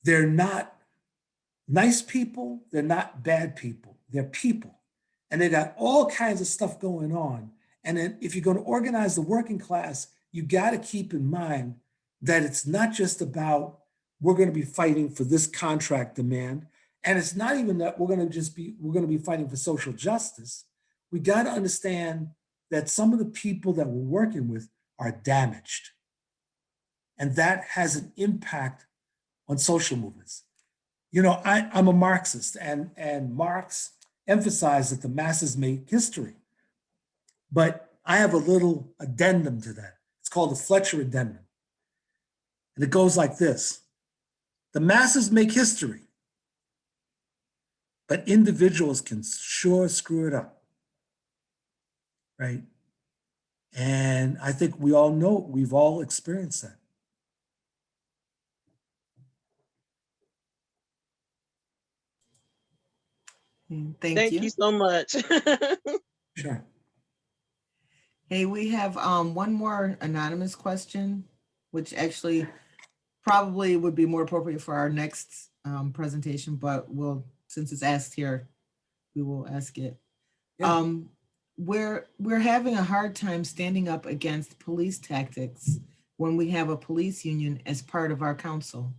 They're not nice people, they're not bad people, they're people. And they got all kinds of stuff going on. And then if you're going to organize the working class, you got to keep in mind that it's not just about we're going to be fighting for this contract demand. And it's not even that we're going to be fighting for social justice. We got to understand that some of the people that we're working with are damaged. And that has an impact on social movements. I'm a Marxist, and Marx emphasized that the masses make history. But I have a little addendum to that. It's called the Fletcher Addendum. And it goes like this: the masses make history, but individuals can sure screw it up, right? And I think we all know, we've all experienced that. Thank you. Thank you so much. Sure. Hey, we have one more anonymous question, which actually probably would be more appropriate for our next presentation, but since it's asked here, we will ask it. Yeah. We're having a hard time standing up against police tactics when we have a police union as part of our council.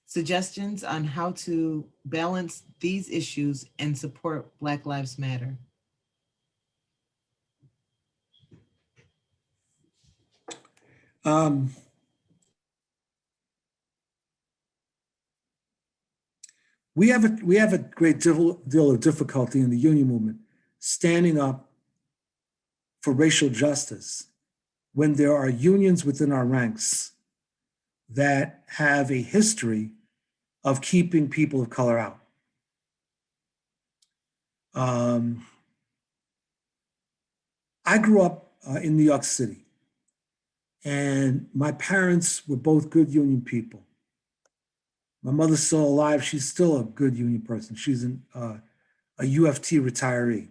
Suggestions on how to balance these issues and support Black Lives Matter. we have a great deal of difficulty in the union movement standing up for racial justice when there are unions within our ranks that have a history of keeping people of color out. I grew up in New York City, and my parents were both good union people. My mother's still alive. She's still a good union person. She's a UFT retiree.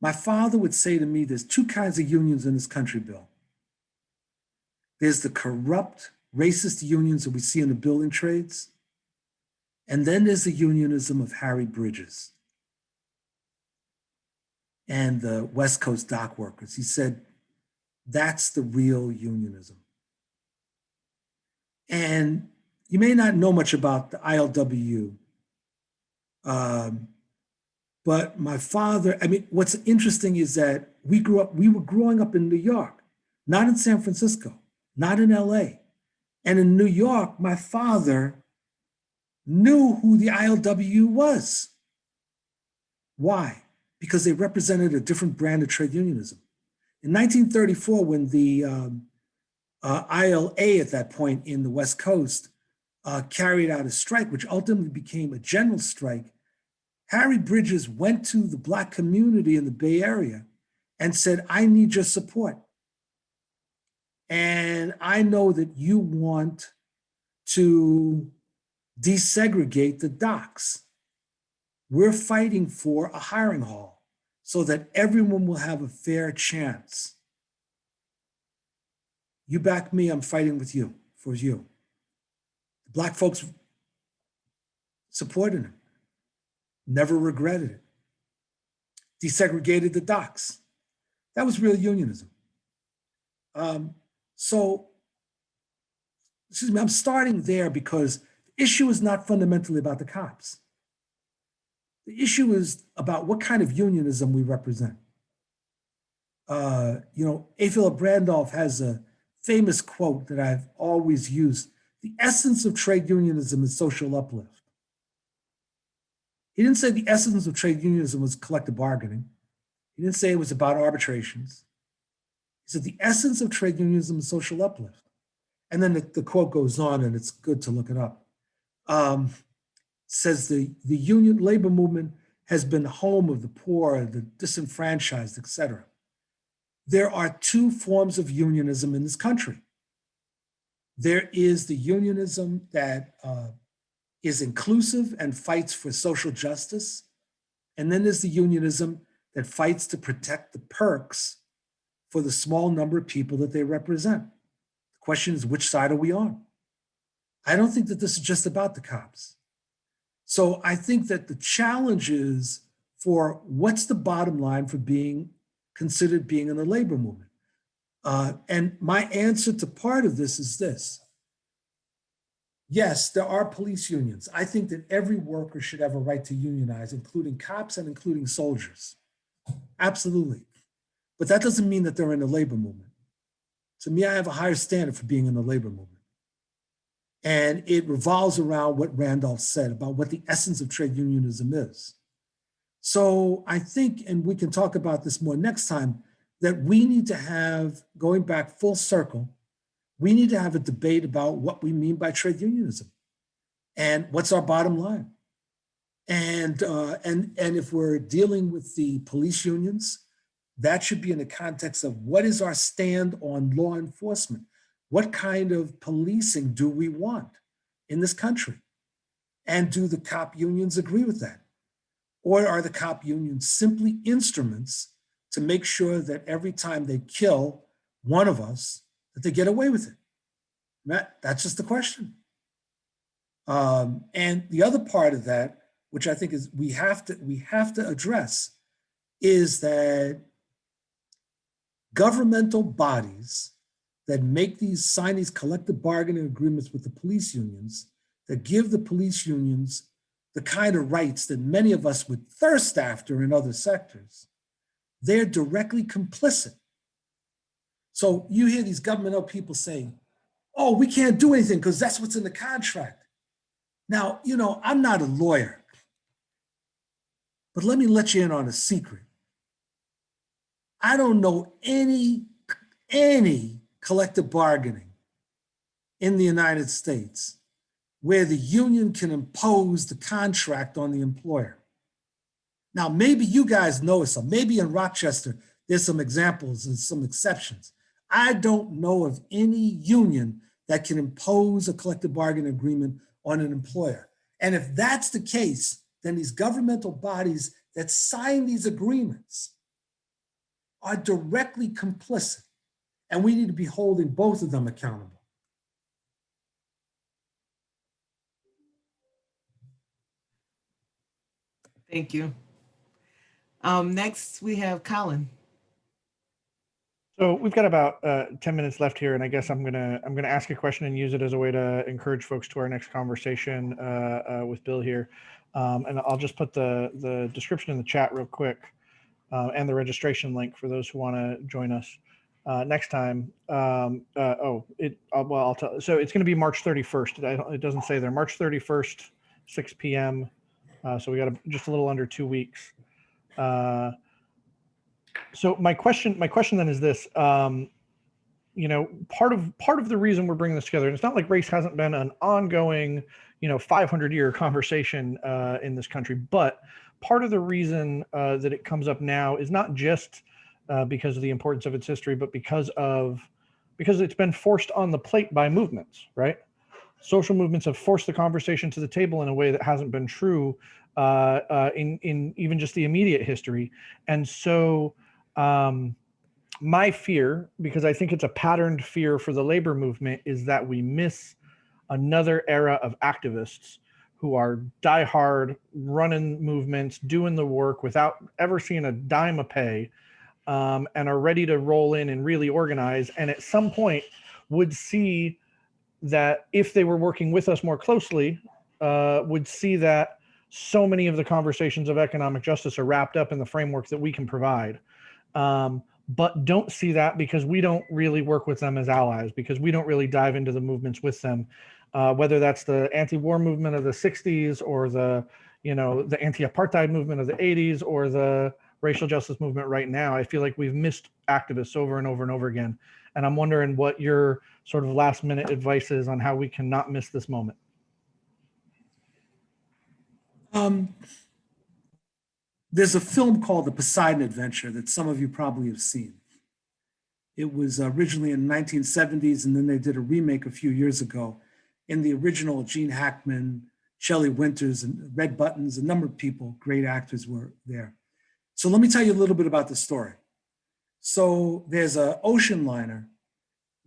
My father would say to me, there's two kinds of unions in this country, Bill. There's the corrupt, racist unions that we see in the building trades. And then there's the unionism of Harry Bridges and the West Coast dock workers. He said, that's the real unionism. And you may not know much about the ILWU, but my father, I mean, what's interesting is that we were growing up in New York, not in San Francisco, not in LA. And in New York, my father knew who the ILWU was. Why? Because they represented a different brand of trade unionism. In 1934, when the ILA at that point in the West Coast carried out a strike, which ultimately became a general strike, Harry Bridges went to the Black community in the Bay Area and said, I need your support. And I know that you want to desegregate the docks. We're fighting for a hiring hall so that everyone will have a fair chance. You back me, I'm fighting with you, for you. The Black folks supported him, never regretted it. Desegregated the docks. That was real unionism. So, excuse me, I'm starting there because the issue is not fundamentally about the cops. The issue is about what kind of unionism we represent. A. Philip Randolph has a famous quote that I've always used. The essence of trade unionism is social uplift. He didn't say the essence of trade unionism was collective bargaining. He didn't say it was about arbitrations. He said the essence of trade unionism is social uplift. And then the quote goes on, and it's good to look it up. Says the union labor movement has been home of the poor, the disenfranchised, et cetera. There are two forms of unionism in this country. There is the unionism that is inclusive and fights for social justice. And then there's the unionism that fights to protect the perks for the small number of people that they represent. The question is, which side are we on? I don't think that this is just about the cops. So I think that the challenge is for what's the bottom line for being considered being in the labor movement. And my answer to part of this is this. Yes, there are police unions. I think that every worker should have a right to unionize, including cops and including soldiers. Absolutely. But that doesn't mean that they're in the labor movement. To me, I have a higher standard for being in the labor movement. And it revolves around what Randolph said about what the essence of trade unionism is. So I think, and we can talk about this more next time, that we need to have, going back full circle, we need to have a debate about what we mean by trade unionism and what's our bottom line. And if we're dealing with the police unions, that should be in the context of what is our stand on law enforcement? What kind of policing do we want in this country? And do the cop unions agree with that? Or are the cop unions simply instruments to make sure that every time they kill one of us, that they get away with it? That's just the question. And the other part of that, which I think is we have to address, is that governmental bodies that sign these collective bargaining agreements with the police unions, that give the police unions the kind of rights that many of us would thirst after in other sectors, they're directly complicit. So you hear these governmental people saying, oh, we can't do anything because that's what's in the contract. Now, you know, I'm not a lawyer, but let me let you in on a secret. I don't know any collective bargaining in the United States where the union can impose the contract on the employer. Now, maybe you guys know some. Maybe in Rochester, there's some examples and some exceptions. I don't know of any union that can impose a collective bargaining agreement on an employer. And if that's the case, then these governmental bodies that sign these agreements are directly complicit. And we need to be holding both of them accountable. Thank you. Next, we have Colin. So we've got about 10 minutes left here, and I guess I'm gonna ask a question and use it as a way to encourage folks to our next conversation with Bill here. And I'll just put the description in the chat real quick and the registration link for those who want to join us next time. I'll tell. So it's going to be March 31st. It doesn't say there. March 31st, 6 p.m. So we got just a little under 2 weeks. So my question then is this, you know, part of the reason we're bringing this together, and it's not like race hasn't been an ongoing, 500-year conversation in this country, but part of the reason that it comes up now is not just because of the importance of its history, but because it's been forced on the plate by movements, right? Social movements have forced the conversation to the table in a way that hasn't been true in even just the immediate history. And so my fear, because I think it's a patterned fear for the labor movement, is that we miss another era of activists who are diehard, running movements, doing the work without ever seeing a dime of pay, and are ready to roll in and really organize. And at some point would see that if they were working with us more closely, would see that so many of the conversations of economic justice are wrapped up in the framework that we can provide. But don't see that because we don't really work with them as allies, because we don't really dive into the movements with them, whether that's the anti-war movement of the 60s or the anti-apartheid movement of the 80s or the racial justice movement right now. I feel like we've missed activists over and over and over again. And I'm wondering what your sort of last minute advice is on how we can not miss this moment. There's a film called The Poseidon Adventure that some of you probably have seen. It was originally in the 1970s, and then they did a remake a few years ago. In the original, Gene Hackman, Shelley Winters, and Red Buttons, a number of people, great actors were there. So let me tell you a little bit about the story. So there's an ocean liner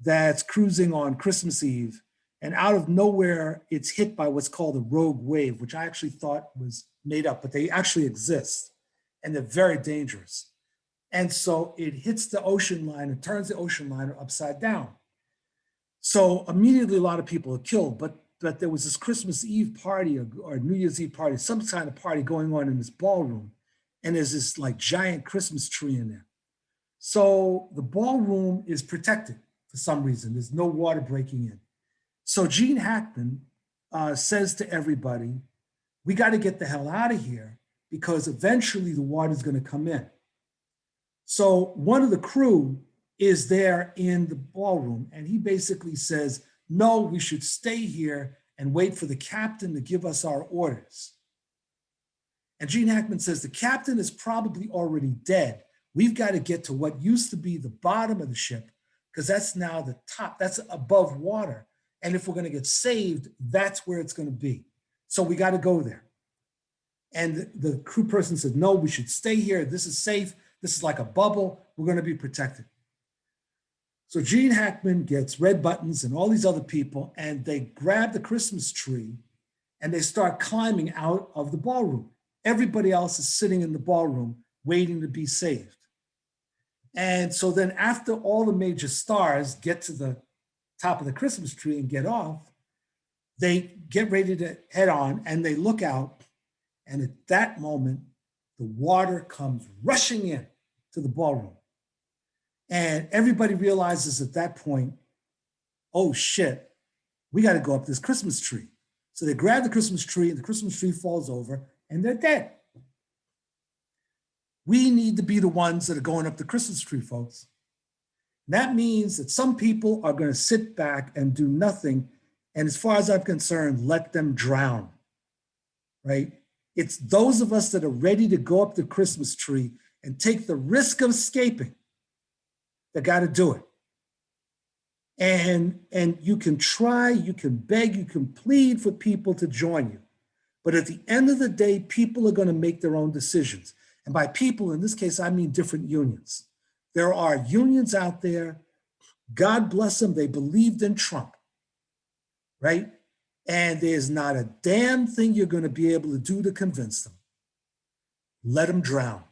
that's cruising on Christmas Eve, and out of nowhere, it's hit by what's called a rogue wave, which I actually thought was made up, but they actually exist, and they're very dangerous. And so it hits the ocean liner, turns the ocean liner upside down. So immediately a lot of people are killed, but there was this Christmas Eve party or New Year's Eve party, some kind of party going on in this ballroom, and there's this like giant Christmas tree in there. So the ballroom is protected for some reason. There's no water breaking in. So Gene Hackman says to everybody, we got to get the hell out of here because eventually the water's going to come in. So one of the crew is there in the ballroom, and he basically says, no, we should stay here and wait for the captain to give us our orders. And Gene Hackman says, the captain is probably already dead. We've got to get to what used to be the bottom of the ship, because that's now the top, that's above water. And if we're going to get saved, that's where it's going to be. So we got to go there. And the crew person said, no, we should stay here. This is safe. This is like a bubble. We're going to be protected. So Gene Hackman gets Red Buttons and all these other people, and they grab the Christmas tree and they start climbing out of the ballroom. Everybody else is sitting in the ballroom waiting to be saved. And so then after all the major stars get to the top of the Christmas tree and get off, they get ready to head on and they look out, and at that moment, the water comes rushing in to the ballroom. And everybody realizes at that point, oh shit, we got to go up this Christmas tree. So they grab the Christmas tree and the Christmas tree falls over and they're dead. We need to be the ones that are going up the Christmas tree, folks. That means that some people are going to sit back and do nothing. And as far as I'm concerned, let them drown, right? It's those of us that are ready to go up the Christmas tree and take the risk of escaping that got to do it. And you can try, you can beg, you can plead for people to join you. But at the end of the day, people are going to make their own decisions. And by people, in this case, I mean different unions. There are unions out there, God bless them, they believed in Trump, right? And there's not a damn thing you're going to be able to do to convince them. Let them drown.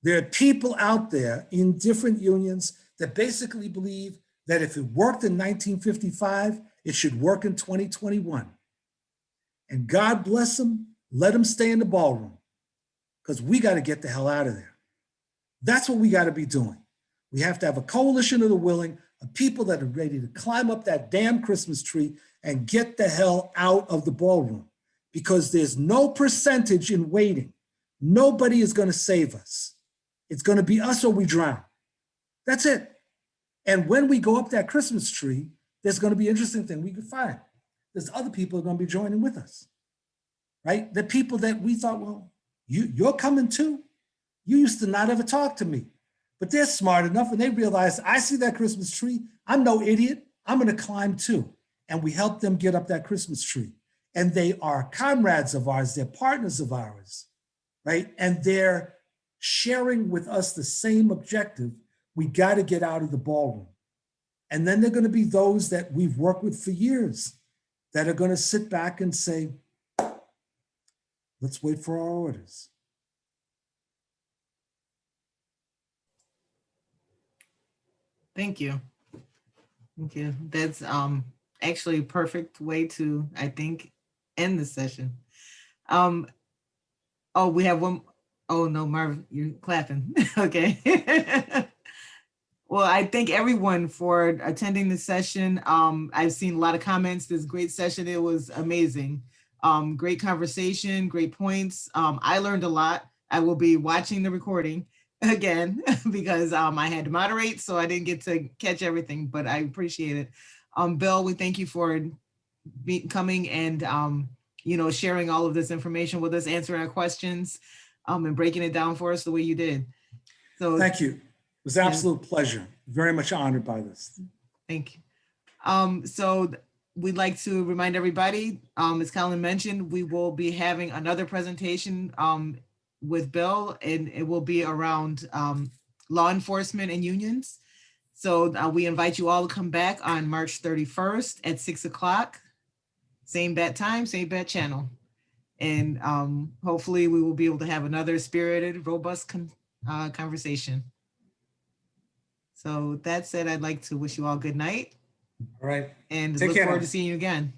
There are people out there in different unions that basically believe that if it worked in 1955, it should work in 2021. And God bless them, let them stay in the ballroom, because we got to get the hell out of there. That's what we got to be doing. We have to have a coalition of the willing, of people that are ready to climb up that damn Christmas tree and get the hell out of the ballroom, because there's no percentage in waiting. Nobody is going to save us. It's going to be us or we drown. That's it. And when we go up that Christmas tree, there's going to be an interesting thing we could find. There's other people who are going to be joining with us, right? The people that we thought, well, you're coming too. You used to not ever talk to me, but they're smart enough and they realize I see that Christmas tree. I'm no idiot. I'm going to climb too. And we help them get up that Christmas tree. And they are comrades of ours. They're partners of ours, right? And they're sharing with us the same objective. We got to get out of the ballroom. And then they're going to be those that we've worked with for years that are going to sit back and say, let's wait for our orders. Thank you. Thank you. That's actually a perfect way to, I think, end the session. Oh, we have one. Oh no, Marv, you're clapping. Okay. Well, I thank everyone for attending the session. I've seen a lot of comments. This great session. It was amazing. Great conversation, great points. I learned a lot. I will be watching the recording again because I had to moderate, so I didn't get to catch everything, but I appreciate it. Bill, we thank you for coming and sharing all of this information with us, answering our questions, and breaking it down for us the way you did. So thank you. It was an absolute pleasure. Very much honored by this. Thank you. So we'd like to remind everybody, as Colin mentioned, we will be having another presentation with Bill, and it will be around law enforcement and unions. So we invite you all to come back on March 31st at 6 o'clock, same bat time, same bat channel. And hopefully we will be able to have another spirited, robust conversation. So that said, I'd like to wish you all good night. All right. And Take look care forward now. to seeing you again.